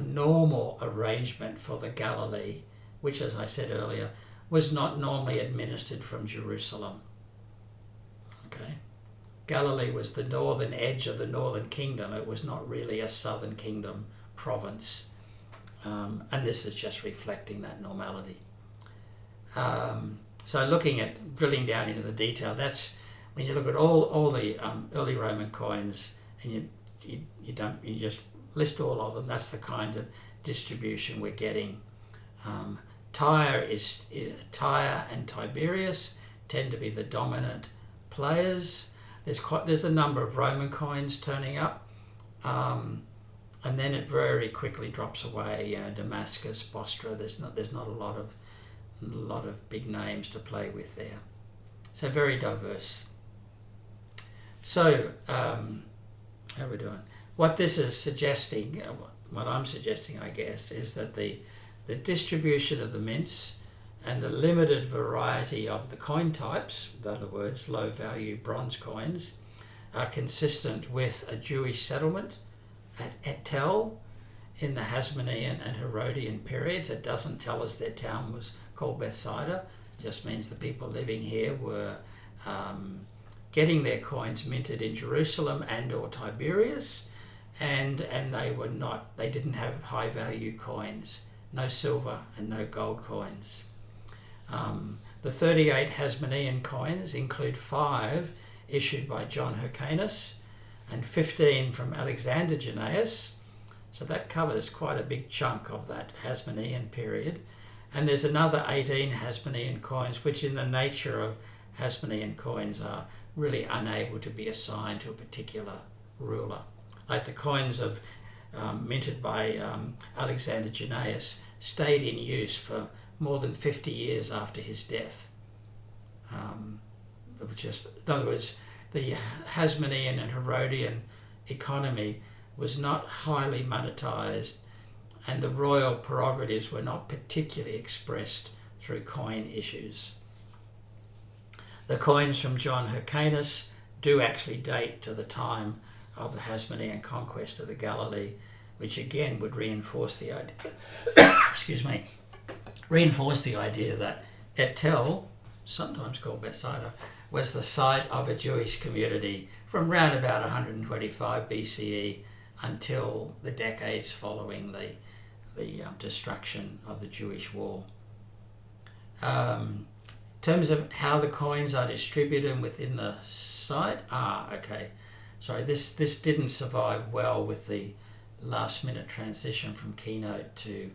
B: normal arrangement for the Galilee, which, as I said earlier, was not normally administered from Jerusalem. Okay, Galilee was the northern edge of the northern kingdom. It was not really a southern kingdom province, and this is just reflecting that normality. So drilling down into the detail, that's when you look at all the early Roman coins, and you just list all of them. That's the kind of distribution we're getting. Tyre and Tiberias tend to be the dominant players. There's a number of Roman coins turning up, and then it very quickly drops away. Damascus, Bostra. There's not a lot of big names to play with there. So very diverse. So how are we doing? What this is suggesting, what I'm suggesting, I guess, is that the distribution of the mints and the limited variety of the coin types, in other words, low-value bronze coins, are consistent with a Jewish settlement at Etel in the Hasmonean and Herodian periods. It doesn't tell us their town was called Bethsaida. It just means the people living here were getting their coins minted in Jerusalem and or Tiberias, and they didn't have high-value coins, no silver and no gold coins. The 38 Hasmonean coins include 5 issued by John Hyrcanus and 15 from Alexander Jannaeus, so that covers quite a big chunk of that Hasmonean period. And there's another 18 Hasmonean coins, which in the nature of Hasmonean coins are really unable to be assigned to a particular ruler. Like the coins minted by Alexander Jannaeus stayed in use for more than 50 years after his death. In other words, the Hasmonean and Herodian economy was not highly monetized, and the royal prerogatives were not particularly expressed through coin issues. The coins from John Hyrcanus do actually date to the time of the Hasmonean conquest of the Galilee, which again would reinforce the idea, reinforce the idea that Etel, sometimes called Bethsaida, was the site of a Jewish community from round about 125 BCE until the decades following the destruction of the Jewish wall. In terms of how the coins are distributed within the site, sorry, this didn't survive well with the last minute transition from Keynote to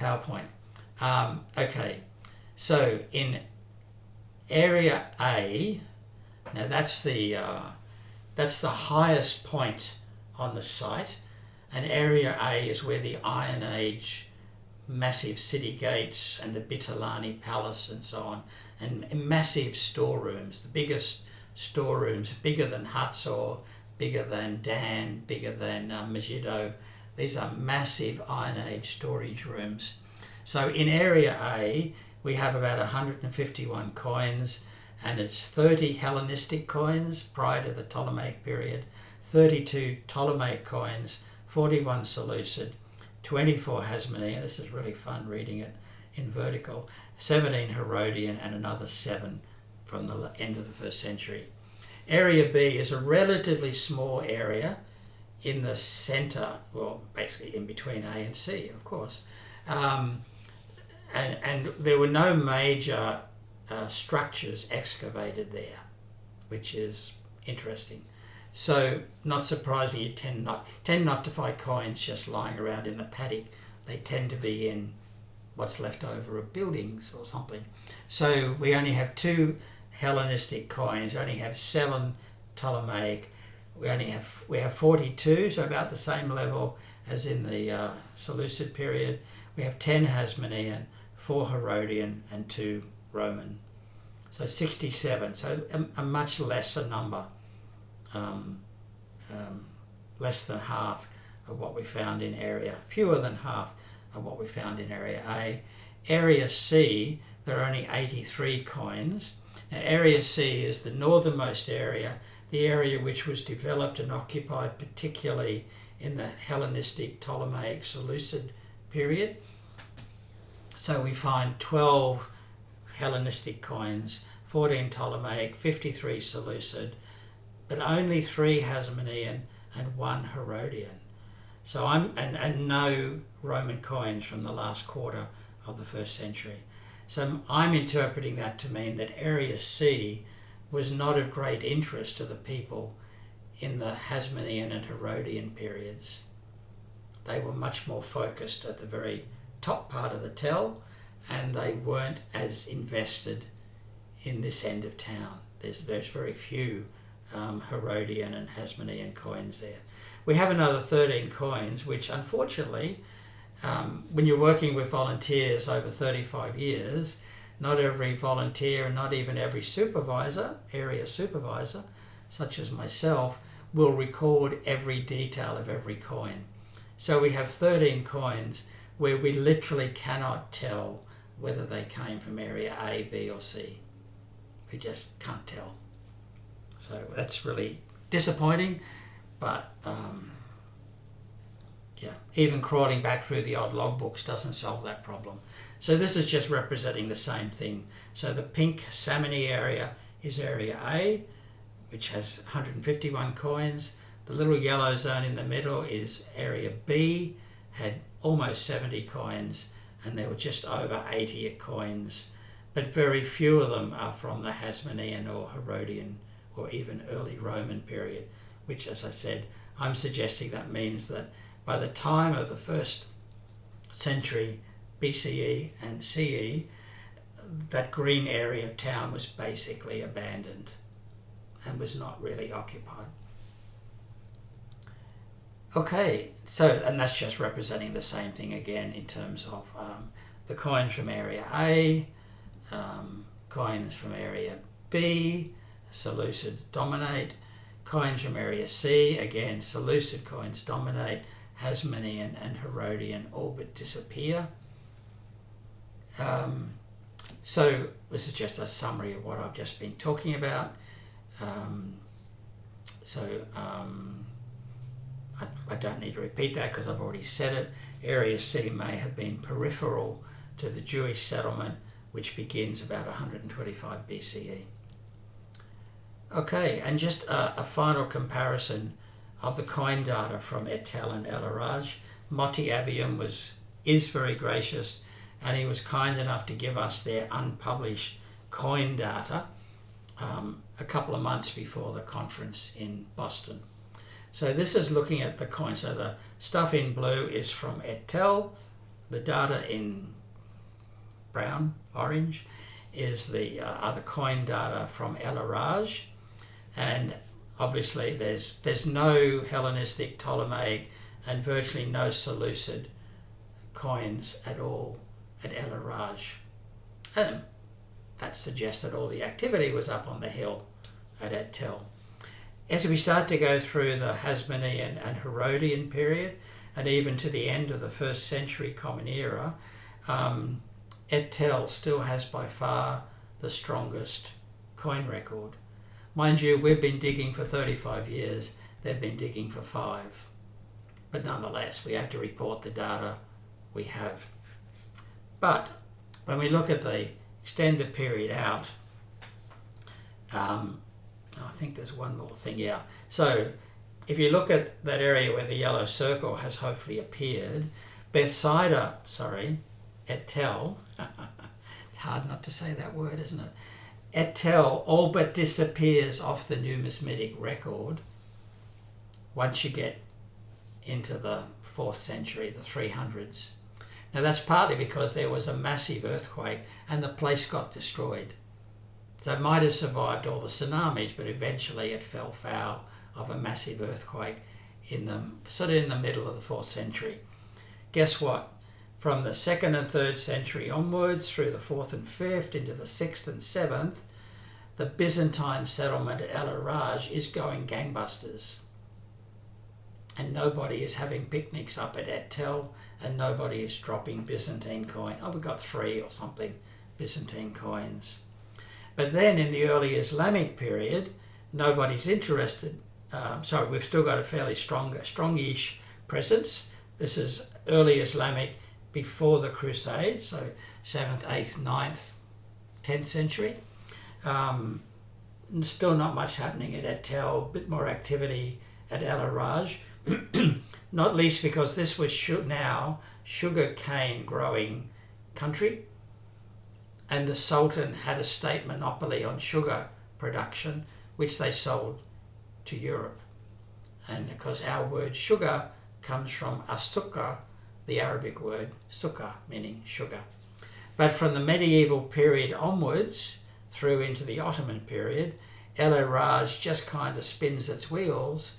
B: PowerPoint. So in Area A, now that's the highest point on the site, and Area A is where the Iron Age massive city gates and the Bitolani Palace and so on, and massive storerooms, the biggest storerooms, bigger than Hatzor, bigger than Dan, bigger than Megiddo. These are massive Iron Age storage rooms. So in Area A, we have about 151 coins, and it's 30 Hellenistic coins prior to the Ptolemaic period, 32 Ptolemaic coins, 41 Seleucid, 24 Hasmonean, this is really fun reading it in vertical, 17 Herodian, and another 7 from the end of the 1st century. Area B is a relatively small area in the centre, well, basically in between A and C, of course. And there were no major structures excavated there, which is interesting. So, not surprising, you tend not to find coins just lying around in the paddock. They tend to be in what's left over of buildings or something. So we only have 2 Hellenistic coins. We only have 7 Ptolemaic. We have 42, so about the same level as in the Seleucid period. We have 10 Hasmonean, 4 Herodian, and 2 Roman. So 67. So a much lesser number. Less than half of what we found in fewer than half of what we found in Area A. Area C, there are only 83 coins. Now, Area C is the northernmost area, the area which was developed and occupied particularly in the Hellenistic, Ptolemaic, Seleucid period. So we find 12 Hellenistic coins, 14 Ptolemaic, 53 Seleucid, but only 3 Hasmonean and 1 Herodian. So and no Roman coins from the last quarter of the 1st century. So I'm interpreting that to mean that Area C was not of great interest to the people in the Hasmonean and Herodian periods. They were much more focused at the very top part of the tell, and they weren't as invested in this end of town. There's very few Herodian and Hasmonean coins there. We have another 13 coins, which unfortunately, when you're working with volunteers over 35 years, not every volunteer and not even every supervisor, area supervisor, such as myself, will record every detail of every coin. So we have 13 coins where we literally cannot tell whether they came from area A, B or C. We just can't tell. So that's really disappointing, but even crawling back through the odd logbooks doesn't solve that problem. So this is just representing the same thing. So the pink salmony area is area A, which has 151 coins. The little yellow zone in the middle is area B, had almost 70 coins, and there were just over 80 coins, but very few of them are from the Hasmonean or Herodian or even early Roman period, which, as I said, I'm suggesting that means that by the time of the 1st century BCE and CE, that green area of town was basically abandoned and was not really occupied. Okay, so, and that's just representing the same thing again in terms of the coins from area A, coins from area B, Seleucid dominate, coins from area C, again Seleucid coins dominate, Hasmonean and Herodian all but disappear. So this is just a summary of what I've just been talking about. I don't need to repeat that because I've already said it. Area C may have been peripheral to the Jewish settlement, which begins about 125 BCE. Okay, and just a final comparison of the coin data from Etel and El Araj. Moti Avium is very gracious, and he was kind enough to give us their unpublished coin data a couple of months before the conference in Boston. So this is looking at the coin. So the stuff in blue is from Etel. The data in brown, orange, is the other coin data from El Araj. And obviously there's no Hellenistic, Ptolemaic, and virtually no Seleucid coins at all at El Araj. And that suggests that all the activity was up on the hill at Etel. As we start to go through the Hasmonean and Herodian period, and even to the end of the 1st century Common Era, Etel still has by far the strongest coin record. Mind you, we've been digging for 35 years, they've been digging for 5. But nonetheless, we have to report the data we have. But when we look at the extended period out, I think there's one more thing, yeah. So if you look at that area where the yellow circle has hopefully appeared, Etel, it's hard not to say that word, isn't it? Etel all but disappears off the numismatic record once you get into the 4th century, the 300s. Now that's partly because there was a massive earthquake and the place got destroyed. So it might have survived all the tsunamis, but eventually it fell foul of a massive earthquake in the middle of the 4th century. Guess what? From the 2nd and 3rd century onwards, through the 4th and 5th, into the 6th and 7th, the Byzantine settlement at El Araj is going gangbusters. And nobody is having picnics up at Etel, and nobody is dropping Byzantine coin. Oh, we got 3 or something Byzantine coins. But then in the early Islamic period, nobody's interested. We've still got a fairly strongish presence. This is early Islamic before the Crusades, so 7th, 8th, 9th, 10th century. Still not much happening at Etel, a bit more activity at El Araj, not least because this was now sugar cane growing country, and the Sultan had a state monopoly on sugar production, which they sold to Europe. And of course our word sugar comes from asukar, the Arabic word sukar, meaning sugar. But from the medieval period onwards, through into the Ottoman period, El Araj just kind of spins its wheels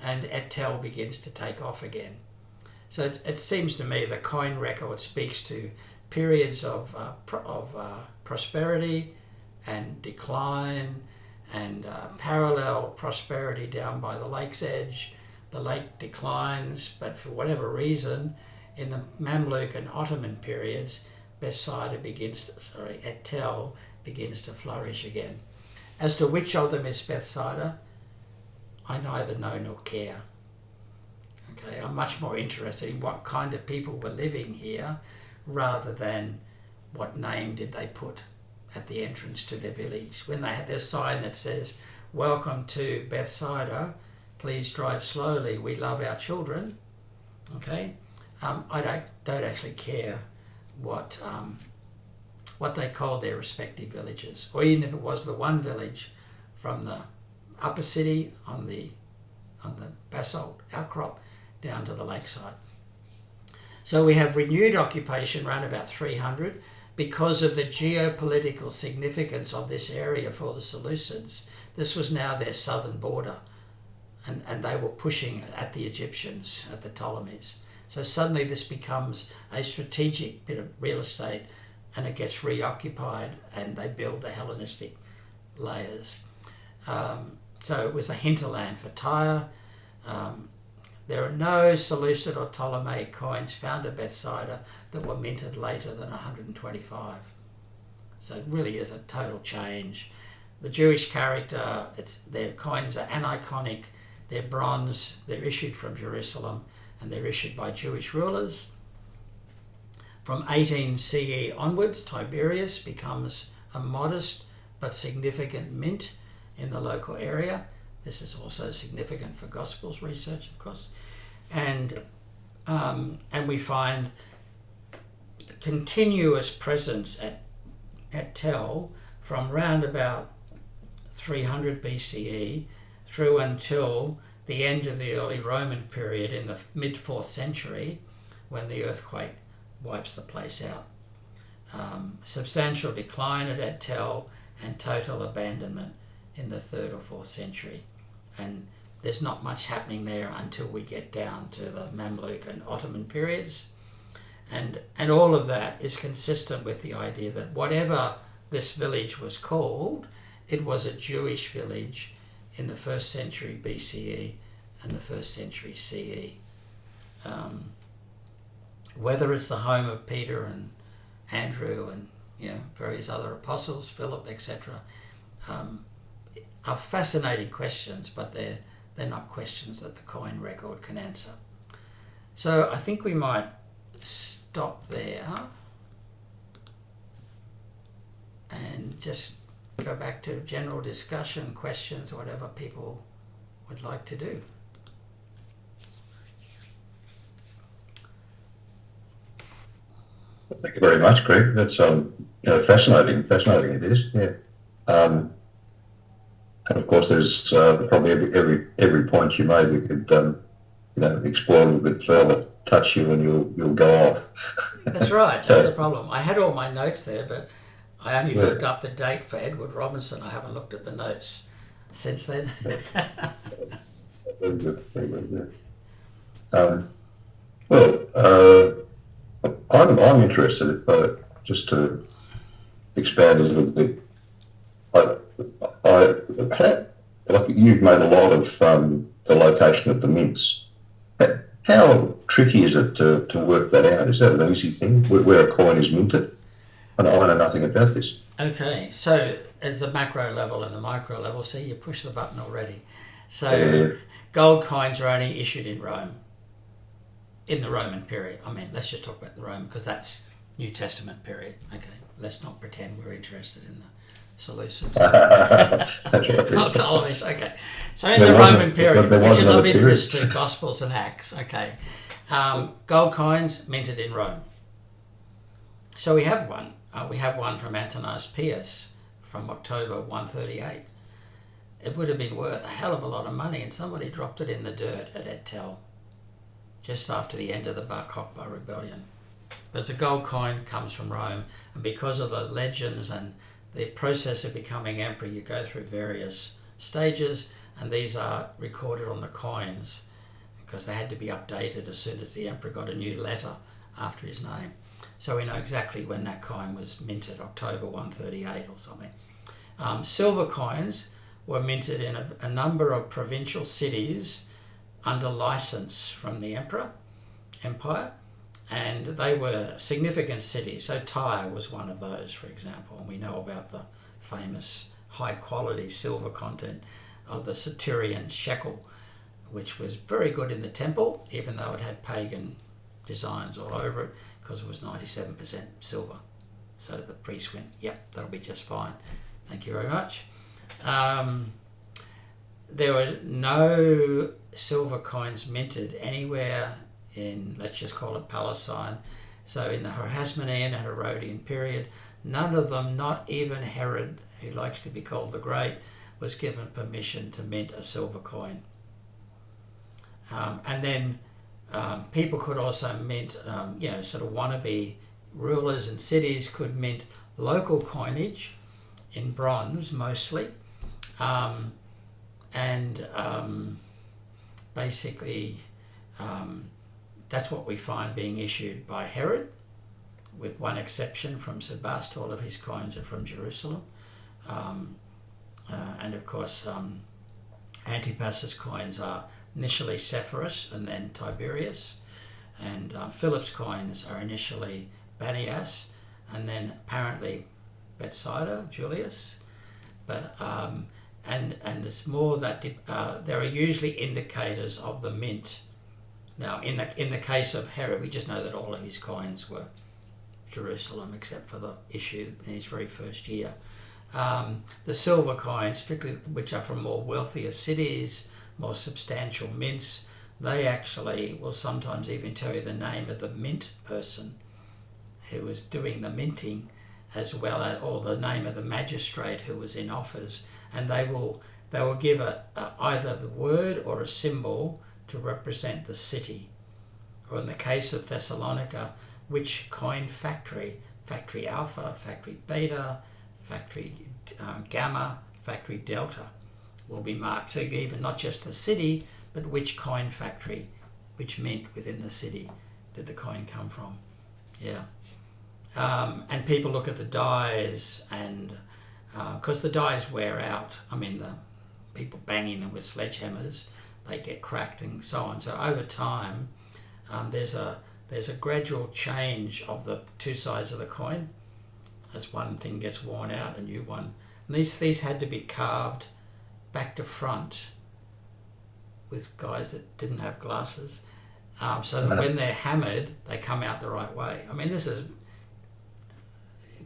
B: and Etel begins to take off again. So it seems to me the coin record speaks to periods of prosperity and decline and parallel prosperity down by the lake's edge. The lake declines, but for whatever reason, in the Mamluk and Ottoman periods, Etel begins to flourish again. As to which of them is Bethsaida, I neither know nor care. Okay, I'm much more interested in what kind of people were living here rather than what name did they put at the entrance to their village. When they had their sign that says, "Welcome to Bethsaida, please drive slowly, we love our children." Okay, I don't actually care what they called their respective villages, or even if it was the one village from the upper city on the basalt outcrop down to the lakeside. So we have renewed occupation around about 300 because of the geopolitical significance of this area for the Seleucids. This was now their southern border, and they were pushing at the Egyptians, at the Ptolemies. So suddenly this becomes a strategic bit of real estate, and it gets reoccupied, and they build the Hellenistic layers. So it was a hinterland for Tyre. There are no Seleucid or Ptolemaic coins found at Bethsaida that were minted later than 125. So it really is a total change. The Jewish character, their coins are aniconic, they're bronze, they're issued from Jerusalem, and they're issued by Jewish rulers. From 18 CE onwards, Tiberius becomes a modest but significant mint in the local area. This is also significant for Gospels research, of course. And we find continuous presence at Tel from round about 300 BCE through until the end of the early Roman period in the mid-4th century, when the earthquake wipes the place out. Substantial decline at Tel and total abandonment in the 3rd or 4th century. And there's not much happening there until we get down to the Mamluk and Ottoman periods. And all of that is consistent with the idea that whatever this village was called, it was a Jewish village in the 1st century BCE and the 1st century CE. Whether it's the home of Peter and Andrew and various other apostles, Philip, etc., are fascinating questions, but they're not questions that the coin record can answer. So I think we might stop there and just go back to general discussion, questions, whatever people would like to do.
A: Thank you very much, Greg. That's fascinating it is. Yeah. And of course, there's probably every point you made we could explore a little bit further, touch you, and you'll go off.
B: That's right. That's the problem. I had all my notes there, but I only looked up the date for Edward Robinson. I haven't looked at the notes since then.
A: Very good. Very good. Yeah. I'm interested, if just to expand a little bit. Like you've made a lot of the location of the mints. How tricky is it to work that out? Is that an easy thing, where a coin is minted? I know nothing about this.
B: Okay, so as the macro level and the micro level, see, you push the button already. So gold coins are only issued in Rome. in the Roman period. I mean, let's just talk about the Roman, because that's New Testament period. Okay, let's not pretend we're interested in the Seleucids. Not Ptolemies. Okay, so in the Roman period, which is of interest to Gospels and Acts. Okay, gold coins minted in Rome. So we have one. We have one from Antoninus Pius from October 138. It would have been worth a hell of a lot of money, and somebody dropped it in the dirt at Et Tel just after the end of the Bar Kokhba rebellion. But the gold coin comes from Rome, and because of the legends and the process of becoming emperor, you go through various stages, and these are recorded on the coins because they had to be updated as soon as the emperor got a new letter after his name. So we know exactly when that coin was minted, October 138 or something. Silver coins were minted in a number of provincial cities under license from the empire, and they were significant cities. So Tyre was one of those, for example, and we know about the famous high-quality silver content of the Satyrian shekel, which was very good in the temple, even though it had pagan designs all over it, because it was 97% silver. So the priest went, yep, that'll be just fine. Thank you very much. There were no silver coins minted anywhere in, let's just call it Palestine. So in the Hasmonean and Herodian period, none of them, not even Herod, who likes to be called the Great, was given permission to mint a silver coin. And then people could also mint, sort of wannabe rulers and cities could mint local coinage in bronze mostly. Basically, that's what we find being issued by Herod, with one exception from Sebast. All of his coins are from Jerusalem. And of course, Antipas's coins are initially Sepphoris and then Tiberius. And Philip's coins are initially Banias and then apparently Bethsaida, Julius. But and it's more that there are usually indicators of the mint. Now, in the case of Herod, we just know that all of his coins were Jerusalem, except for the issue in his very first year. The silver coins, particularly which are from more wealthier cities, more substantial mints, they actually will sometimes even tell you the name of the mint person who was doing the minting, as well as, or the name of the magistrate who was in office, and they will give either the word or a symbol to represent the city, or in the case of Thessalonica, which coin factory, factory Alpha, factory Beta, factory Gamma, factory Delta, will be marked. So even not just the city, but which coin factory, which mint within the city did the coin come from. Yeah. And people look at the dies, and because the dies wear out, I mean, the people banging them with sledgehammers, they get cracked and so on. So over time, there's a gradual change of the two sides of the coin as one thing gets worn out, a new one. And these had to be carved back to front with guys that didn't have glasses, so that when they're hammered, they come out the right way. I mean, this is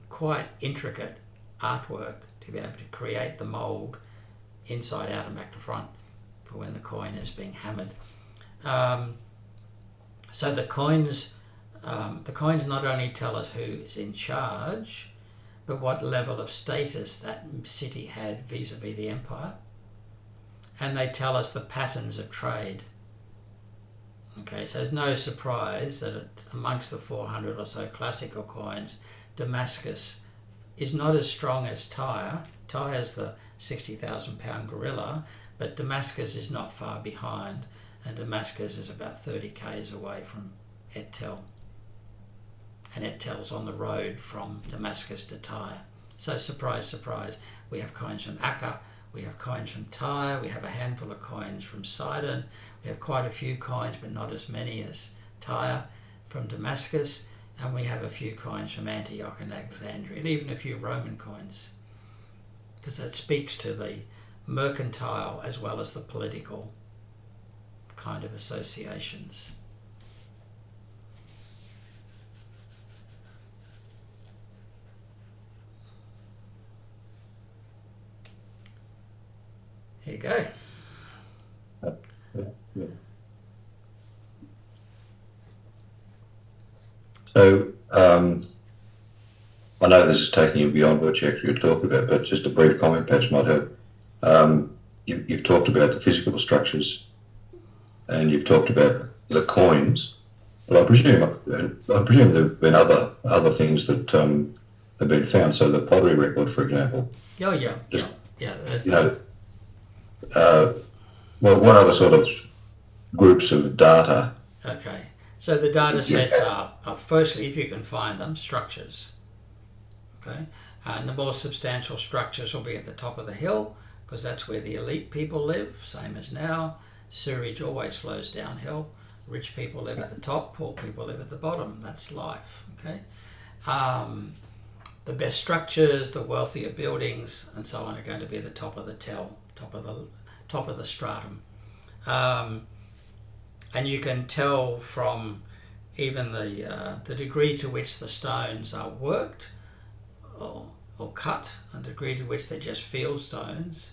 B: quite intricate artwork to be able to create the mould inside out and back to front for when the coin is being hammered. So the coins not only tell us who is in charge, but what level of status that city had vis-a-vis the empire, and they tell us the patterns of trade. Okay, so it's no surprise that amongst the 400 or so classical coins, Damascus is not as strong as Tyre. Tyre is the 60,000 pound gorilla, but Damascus is not far behind, and Damascus is about 30 k's away from Et Tel. And Et Tel's on the road from Damascus to Tyre. So surprise, surprise, we have coins from Acca, we have coins from Tyre, we have a handful of coins from Sidon, we have quite a few coins, but not as many as Tyre, from Damascus, and we have a few coins from Antioch and Alexandria, and even a few Roman coins, because that speaks to the mercantile as well as the political kind of associations. There you go.
A: Yeah, yeah. So, I know this is taking you beyond what you actually talked about, but just a brief comment perhaps might help. You've talked about the physical structures and you've talked about the coins, but I presume there have been other things that have been found. So the pottery record, for example,
B: Oh yeah,
A: just
B: yeah. There's
A: you know, uh, well, what other sort of groups of data?
B: okay. So the data
A: Yeah,
B: sets are firstly, if you can find them, structures. Okay, and the more substantial structures will be at the top of the hill because that's where the elite people live, same as now. Sewage always flows downhill. Rich people live at the top, poor people live at the bottom. That's life. Okay, the best structures, the wealthier buildings, and so on are going to be at the top of the top of the stratum. And you can tell from even the degree to which the stones are worked or cut, and the degree to which they're just field stones,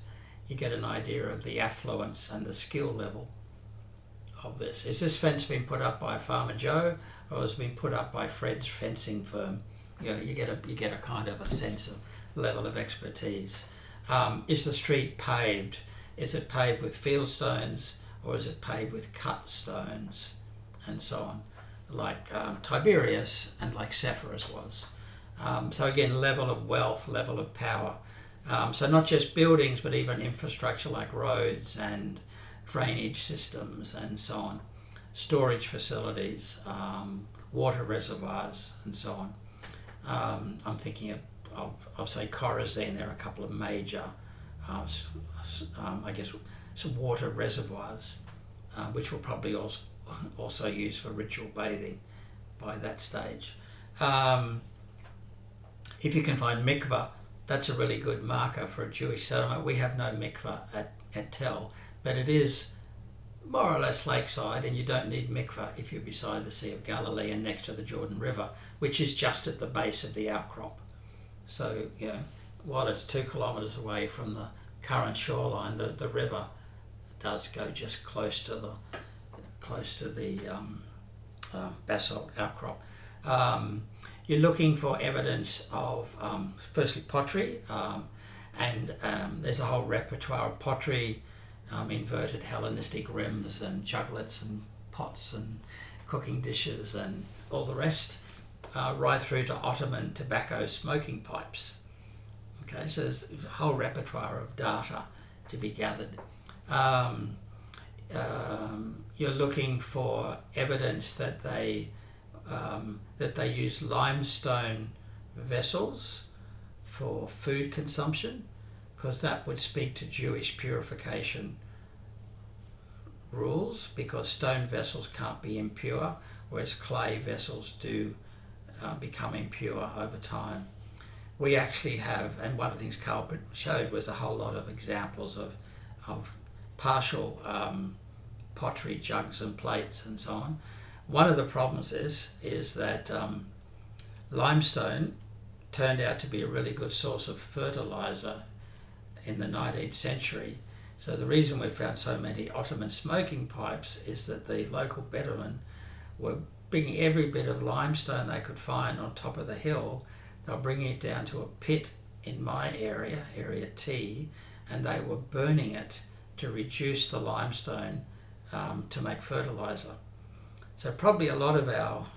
B: you get an idea of the affluence and the skill level of this. Is this fence been put up by Farmer Joe, or has it been put up by Fred's fencing firm? You get a kind of a sense of level of expertise. Is the street paved? Is it paved with field stones, or is it paved with cut stones, and so on, like Tiberius and like Sepphoris was. So again, level of wealth, level of power. So not just buildings, but even infrastructure like roads and drainage systems and so on, storage facilities, water reservoirs and so on. I'm thinking of say Chorazin. There are a couple of major, I guess, some water reservoirs, which were probably also used for ritual bathing by that stage. If you can find mikveh, that's a really good marker for a Jewish settlement. We have no mikveh at Tel, but it is more or less lakeside, and you don't need mikveh if you're beside the Sea of Galilee and next to the Jordan River, which is just at the base of the outcrop. So, while it's 2 kilometres away from the current shoreline, the river does go just close to the basalt outcrop. You're looking for evidence of firstly pottery, and there's a whole repertoire of pottery, inverted Hellenistic rims and juglets and pots and cooking dishes and all the rest, right through to Ottoman tobacco smoking pipes. Okay, so there's a whole repertoire of data to be gathered. You're looking for evidence that they use limestone vessels for food consumption, because that would speak to Jewish purification rules, because stone vessels can't be impure, whereas clay vessels do become impure over time. We actually have, and one of the things Carl showed was a whole lot of examples of partial pottery jugs and plates and so on. One of the problems is that limestone turned out to be a really good source of fertilizer in the 19th century. So the reason we found so many Ottoman smoking pipes is that the local Bedouin were bringing every bit of limestone they could find on top of the hill. They were bringing it down to a pit in my area, Area T, and they were burning it to reduce the limestone to make fertilizer. So probably a lot of our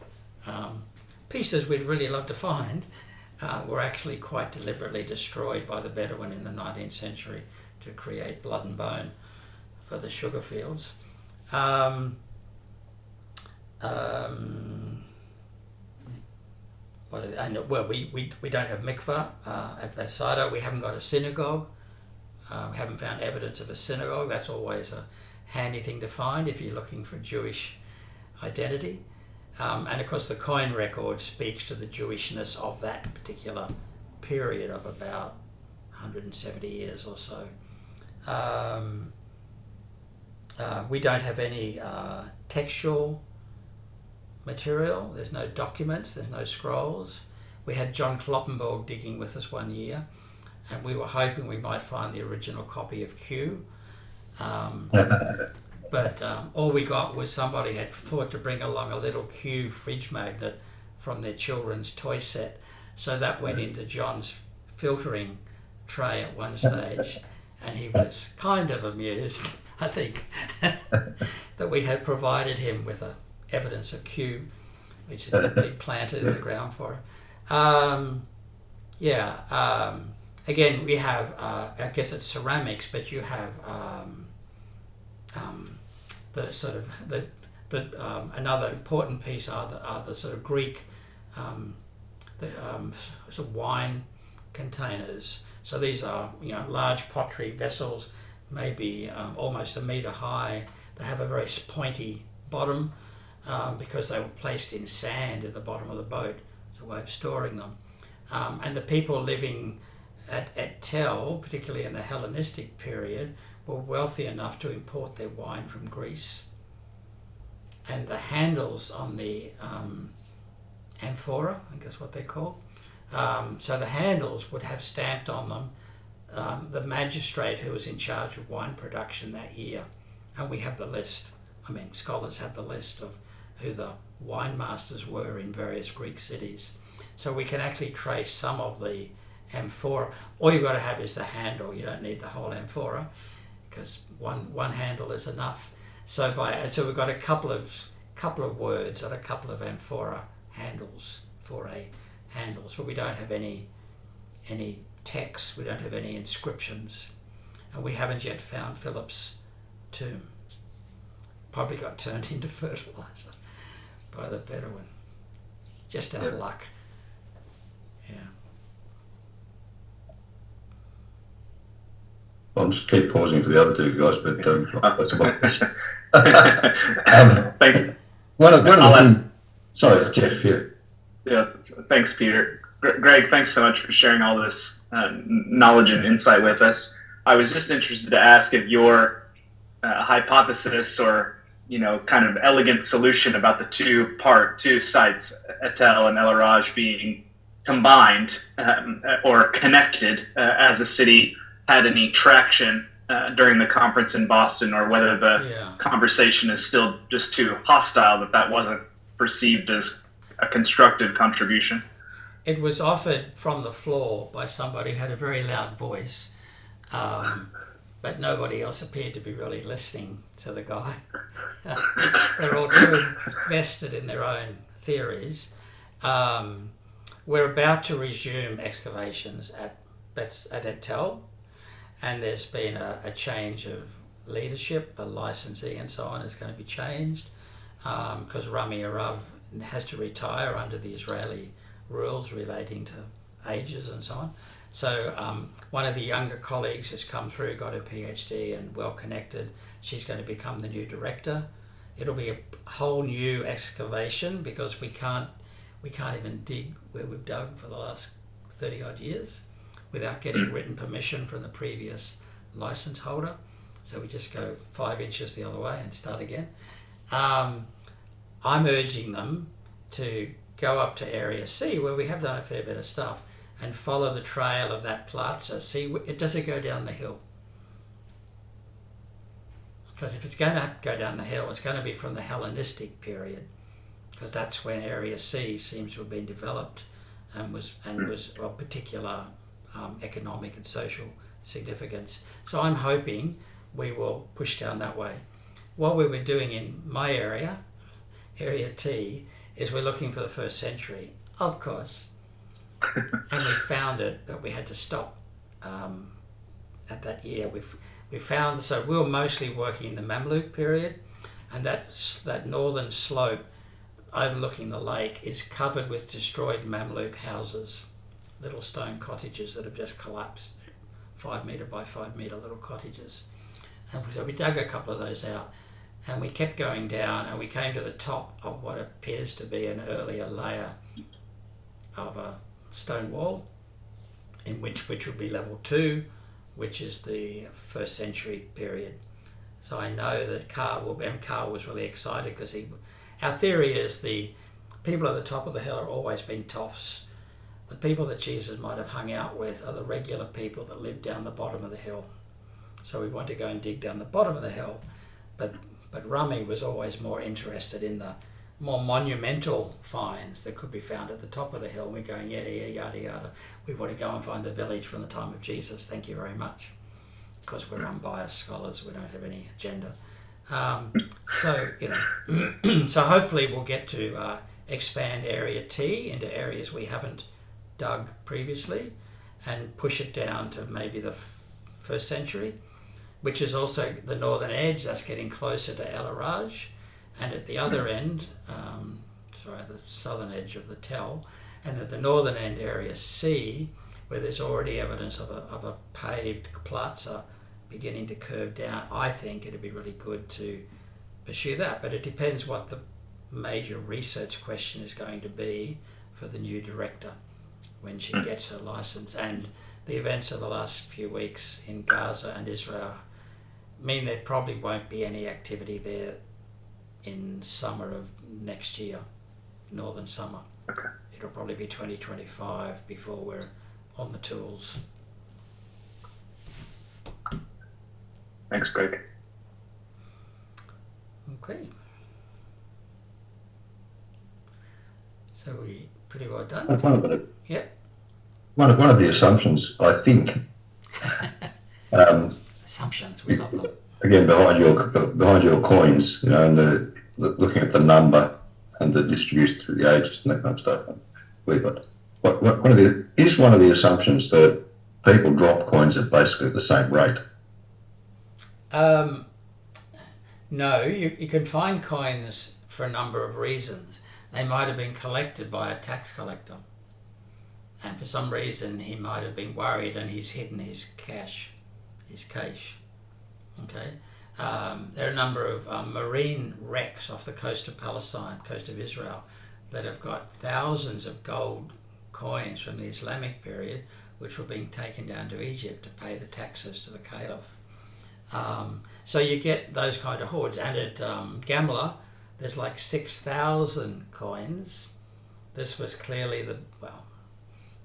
B: pieces we'd really love to find were actually quite deliberately destroyed by the Bedouin in the 19th century to create blood and bone for the sugar fields. We don't have mikveh at Masada. We haven't got a synagogue. We haven't found evidence of a synagogue. That's always a handy thing to find if you're looking for Jewish identity. And of course the coin record speaks to the Jewishness of that particular period of about 170 years or so. We don't have any textual material. There's no documents, there's no scrolls. We had John Kloppenborg digging with us one year, and we were hoping we might find the original copy of Q, But all we got was somebody had thought to bring along a little Q fridge magnet from their children's toy set. So that went into John's filtering tray at one stage, and he was kind of amused, I think, that we had provided him with evidence of Q, which had been planted in the ground for him. Again, we have, I guess it's ceramics, but you have the sort of another important piece are the sort of Greek sort of wine containers. So these are large pottery vessels, maybe almost a metre high. They have a very pointy bottom because they were placed in sand at the bottom of the boat. It's a way of storing them. And the people living at Tel, particularly in the Hellenistic period, were wealthy enough to import their wine from Greece. And the handles on the amphora, I think that's what they're called. So the handles would have stamped on them the magistrate who was in charge of wine production that year. And we have the list. I mean, scholars have the list of who the wine masters were in various Greek cities. So we can actually trace some of the amphora. All you've got to have is the handle. You don't need the whole amphora because one handle is enough. So we've got a couple of words and a couple of amphora handles for a handles, but we don't have any texts. We don't have any inscriptions, and we haven't yet found Philip's tomb. Probably got turned into fertilizer by the Bedouin. Just our luck. Yeah.
A: I'll just keep pausing for the other two guys, but that's my questions.
C: Thanks.
A: One of the things, sorry, Jeff.
C: Yeah, thanks, Peter. Greg, thanks so much for sharing all this knowledge and insight with us. I was just interested to ask if your hypothesis or kind of elegant solution about the two sites, Etel and El Araj, being combined or connected as a city had any traction during the conference in Boston, or whether the conversation is still just too hostile that wasn't perceived as a constructive contribution.
B: It was offered from the floor by somebody who had a very loud voice, but nobody else appeared to be really listening to the guy. They're all too invested in their own theories. We're about to resume excavations at Etel, and there's been a change of leadership. The licensee and so on is going to be changed because Rami Arav has to retire under the Israeli rules relating to ages and so on. So one of the younger colleagues has come through, got her PhD and well connected. She's going to become the new director. It'll be a whole new excavation because we can't even dig where we've dug for the last 30 odd years without getting written permission from the previous license holder. So we just go 5 inches the other way and start again. I'm urging them to go up to Area C, where we have done a fair bit of stuff, and follow the trail of that plaza. See, does it go down the hill? Because if it's going to go down the hill, it's going to be from the Hellenistic period, because that's when Area C seems to have been developed and was of particular economic and social significance. So I'm hoping we will push down that way. What we were doing in my area, Area T, is we're looking for the 1st century, of course. And we found it, but we had to stop at that year. We found, so we were mostly working in the Mamluk period, and that northern slope overlooking the lake is covered with destroyed Mamluk houses, little stone cottages that have just collapsed, 5 metre by 5 metre little cottages. And so we dug a couple of those out, and we kept going down, and we came to the top of what appears to be an earlier layer of a stone wall, which would be level 2, which is the 1st century period. So I know that Carl was really excited because our theory is the people at the top of the hill have always been toffs. The people that Jesus might have hung out with are the regular people that live down the bottom of the hill. So we want to go and dig down the bottom of the hill. But Rami was always more interested in the more monumental finds that could be found at the top of the hill. We're going, yada, yada. We want to go and find the village from the time of Jesus. Thank you very much. Because we're unbiased scholars. We don't have any agenda. So hopefully we'll get to expand Area T into areas we haven't dug previously and push it down to maybe the 1st century, which is also the northern edge. That's getting closer to El Araj. And at the other end, the southern edge of the Tell, and at the northern end, Area C, where there's already evidence of a paved plaza beginning to curve down. I think it'd be really good to pursue that, but it depends what the major research question is going to be for the new director when she gets her license. And the events of the last few weeks in Gaza and Israel mean there probably won't be any activity there in summer of next year, northern summer.
C: Okay.
B: It'll probably be 2025 before we're on the tools.
C: Thanks, Greg.
B: Okay. So we pretty well done. Yep.
A: One of the assumptions, I think,
B: Assumptions, we love them.
A: again, behind your coins, and looking at the number and the distribution through the ages and that kind of stuff. And we've got one of the assumptions that people drop coins at basically the same rate.
B: No, you can find coins for a number of reasons. They might have been collected by a tax collector, and for some reason he might have been worried and he's hidden his cash. Okay. There are a number of marine wrecks off the coast of Palestine, coast of Israel, that have got thousands of gold coins from the Islamic period, which were being taken down to Egypt to pay the taxes to the caliph. So you get those kind of hoards. And at Gamla, there's like 6,000 coins. This was clearly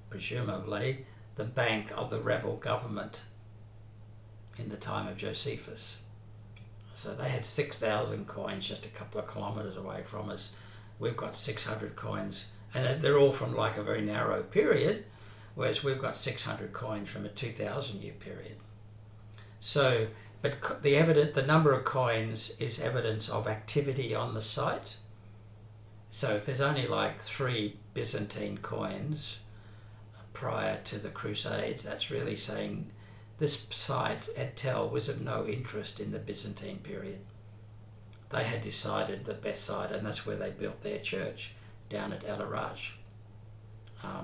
B: presumably the bank of the rebel government in the time of Josephus. So they had 6,000 coins just a couple of kilometres away from us. We've got 600 coins, and they're all from like a very narrow period, whereas we've got 600 coins from a 2,000-year period. So, but the number of coins is evidence of activity on the site. So if there's only like 3 Byzantine coins prior to the Crusades, that's really saying this site at Tel was of no interest in the Byzantine period. They had decided the best site, and that's where they built their church, down at El Araj.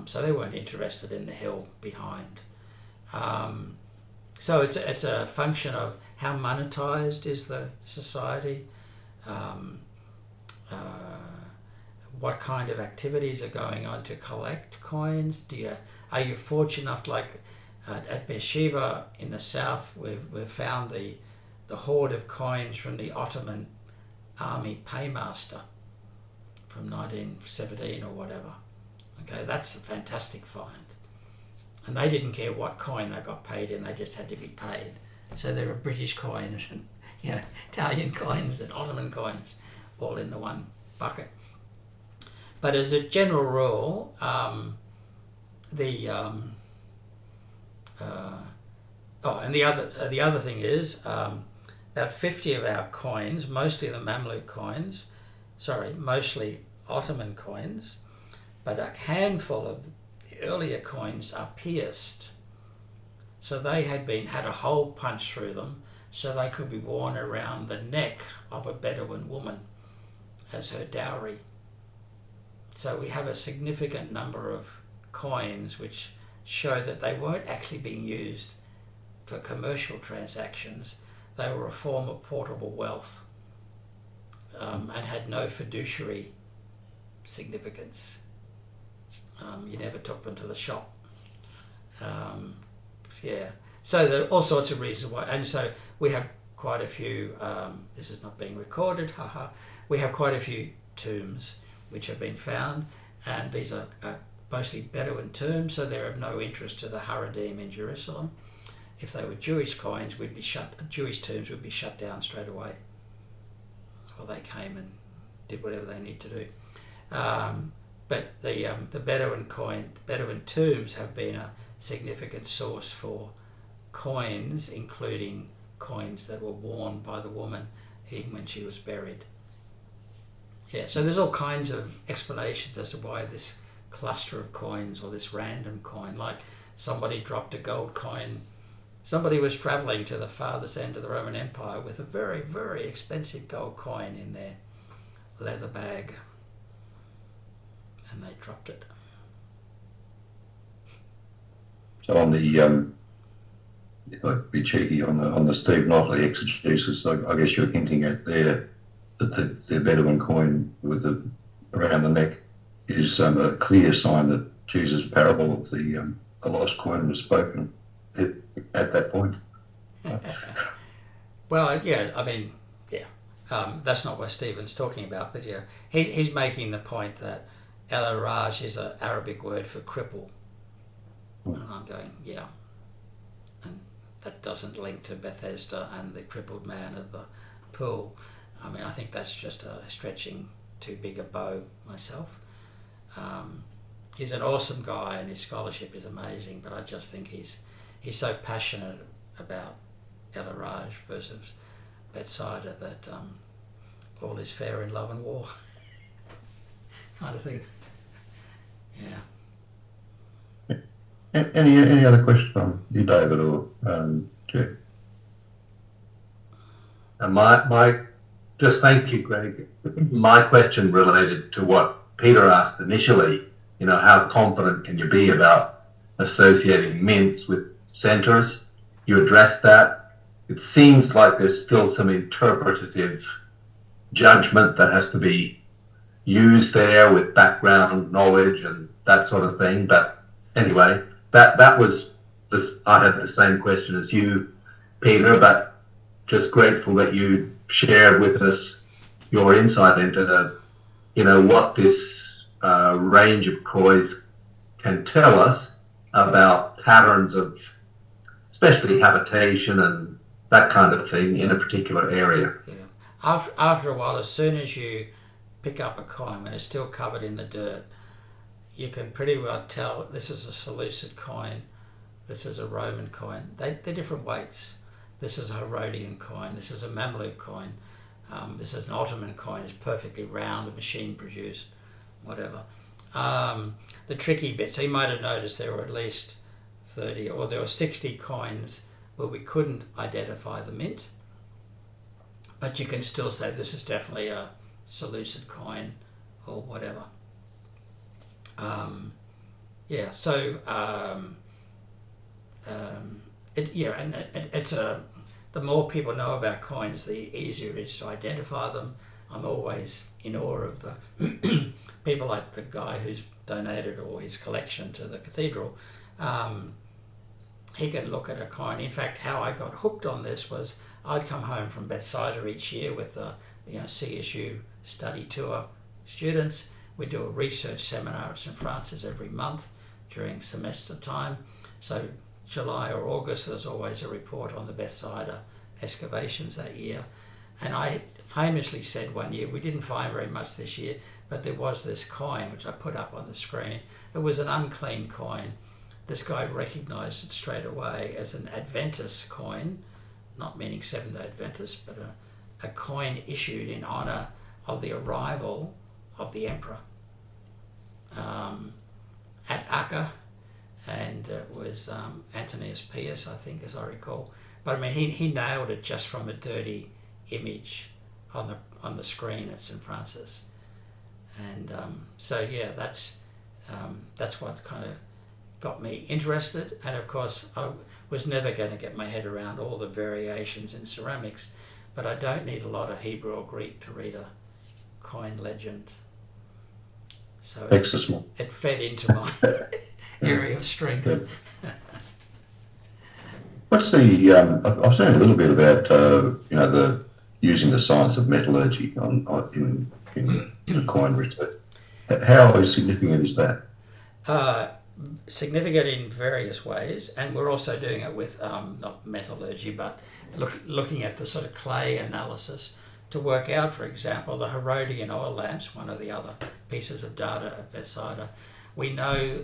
B: So they weren't interested in the hill behind. So it's a function of how monetized is the society, what kind of activities are going on to collect coins. Are you fortunate enough, like at Beersheba in the south, we've found the hoard of coins from the Ottoman army paymaster from 1917 or whatever. Okay, that's a fantastic find. And they didn't care what coin they got paid in, they just had to be paid. So there are British coins and Italian coins and Ottoman coins all in the one bucket. But as a general rule, and the other thing is about 50 of our coins, mostly the Mamluk coins, mostly Ottoman coins, but a handful of the earlier coins are pierced. So they had a hole punched through them so they could be worn around the neck of a Bedouin woman as her dowry. So we have a significant number of coins which show that they weren't actually being used for commercial transactions. They were a form of portable wealth and had no fiduciary significance. You never took them to the shop. So there are all sorts of reasons why. And so we have quite a few, this is not being recorded, we have quite a few tombs which have been found, and these are mostly Bedouin tombs, so they're of no interest to the Haredim in Jerusalem. if they were Jewish coins, Jewish tombs would be shut down straight away. Or they came and did whatever they need to do. But the Bedouin tombs have been a significant source for coins, including coins that were worn by the woman even when she was buried. Yeah, so there's all kinds of explanations as to why this cluster of coins or this random coin, like somebody dropped a gold coin. Somebody was travelling to the farthest end of the Roman Empire with a very, very expensive gold coin in their leather bag, and they dropped it.
A: So on the if I be cheeky on the Steve Notley exegesis, I guess you're hinting at there that the Bedouin coin with around the neck is a clear sign that Jesus' parable of the lost coin was spoken at that point.
B: Well, yeah, I mean, yeah, that's not what Stephen's talking about, but yeah, he's making the point that El-Araj is an Arabic word for cripple. And I'm going, yeah. And that doesn't link to Bethesda and the crippled man at the pool. I mean, I think that's just stretching too big a bow myself. He's an awesome guy and his scholarship is amazing, but I just think he's so passionate about El-Araj versus Bethsaida that all is fair in love and war kind of thing. Yeah.
A: Any other questions from you, David, or Jeff?
D: Just thank you, Greg. My question related to what Peter asked initially. How confident can you be about associating mints with centers? You addressed that. It seems like there's still some interpretative judgment that has to be used there with background knowledge and that sort of thing. But anyway, that was this. I had the same question as you, Peter, but just grateful that you shared with us your insight into what this range of coins can tell us about patterns of, especially habitation and that kind of thing in a particular area.
B: Yeah. After a while, as soon as you pick up a coin when it's still covered in the dirt, you can pretty well tell this is a Seleucid coin, this is a Roman coin. They're different weights. This is a Herodian coin, this is a Mamluk coin, this is an Ottoman coin, it's perfectly round, a machine produced, whatever. The tricky bit, so you might have noticed there were at least 30 or there were 60 coins where we couldn't identify the mint, but you can still say this is definitely a Seleucid coin or whatever. The more people know about coins, the easier it is to identify them. I'm always in awe of the people like the guy who's donated all his collection to the cathedral. He can look at a coin. In fact, how I got hooked on this was I'd come home from Bethsaida each year with the CSU study tour students. We do a research seminar at St. Francis every month during semester time. So July or August, there's always a report on the Bethsaida excavations that year. And I famously said one year, we didn't find very much this year, but there was this coin, which I put up on the screen. It was an unclean coin. This guy recognized it straight away as an Adventist coin, not meaning Seventh-day Adventist, but a coin issued in honor of the arrival of the emperor at Acca, and it was Antonius Pius, I think, as I recall. But I mean, he nailed it just from a dirty image on the screen at St. Francis, and that's what kind of got me interested. And of course, I was never going to get my head around all the variations in ceramics, but I don't need a lot of Hebrew or Greek to read a coin legend. So it fed into my area of strength.
A: What's the? I've seen a little bit about the using the science of metallurgy in the coin research. How significant is that?
B: significant in various ways, and we're also doing it with not metallurgy, but looking at the sort of clay analysis to work out, for example, the Herodian oil lamps, one of the other pieces of data at Bethsaida. We know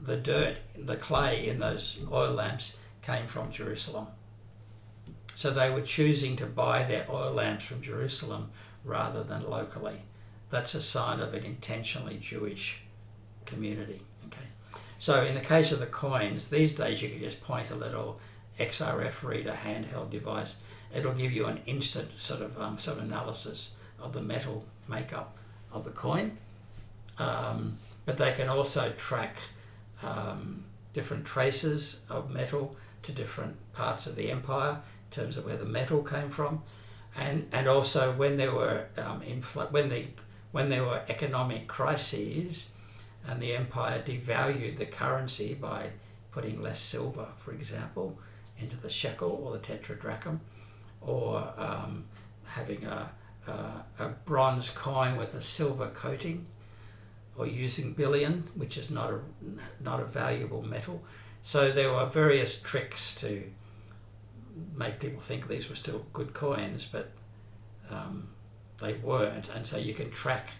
B: the dirt, the clay in those oil lamps came from Jerusalem. So they were choosing to buy their oil lamps from Jerusalem rather than locally. That's a sign of an intentionally Jewish community. Okay. So in the case of the coins, these days you can just point a little XRF reader handheld device. It'll give you an instant sort of analysis of the metal makeup of the coin. But they can also track different traces of metal to different parts of the empire in terms of where the metal came from, and also when there were when there were economic crises and the empire devalued the currency by putting less silver, for example, into the shekel or the tetradrachm, or having a bronze coin with a silver coating, or using bullion, which is not a valuable metal. So there were various tricks to make people think these were still good coins, but they weren't. And so you can track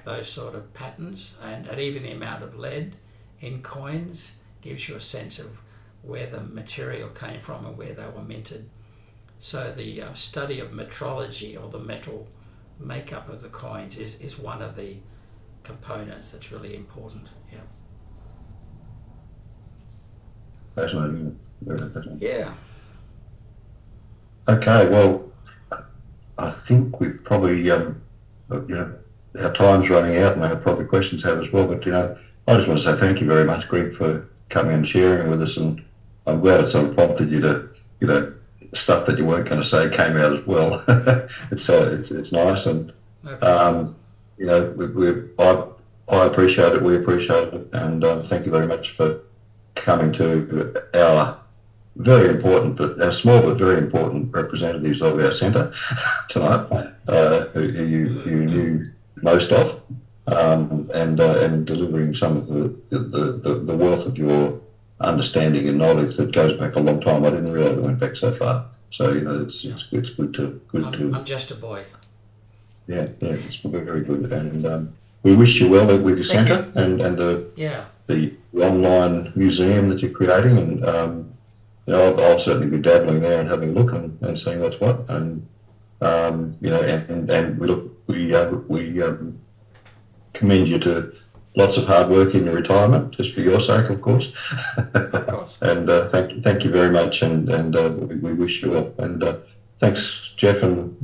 B: those sort of patterns, and even the amount of lead in coins gives you a sense of where the material came from and where they were minted. So the study of metrology, or the metal makeup of the coins, is one of the components that's really important. Yeah.
A: Fascinating. Very fascinating.
B: Yeah.
A: Okay, well, I think we've probably, our time's running out, and our probably questions have as well. But I just want to say thank you very much, Greg, for coming and sharing with us, and I'm glad it sort of prompted you to, stuff that you weren't going to say came out as well. It's nice, and I appreciate it. We appreciate it, and thank you very much for coming to our very important, but our small but very important representatives of our centre tonight, who you knew most of, and delivering some of the wealth of your understanding and knowledge that goes back a long time. I didn't realise it went back so far. So it's good to.
B: I'm just a boy.
A: Yeah, it's very good, and we wish you well with your centre and the online museum that you're creating, and I'll certainly be dabbling there and having a look and seeing what's what, and we commend you to lots of hard work in your retirement, just for your sake, of course.
B: Of course.
A: And thank you very much, and we wish you well. And thanks, Jeff and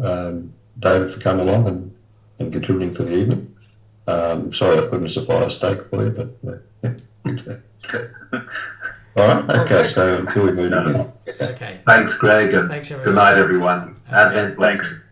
A: David, for coming along and contributing for the evening. Sorry I couldn't supply a steak for you, but all right. Okay. So until we move again.
B: Okay.
D: Thanks, Greg, and
B: Thanks, everyone.
D: good night, everyone. Advent blessings.
C: Thanks.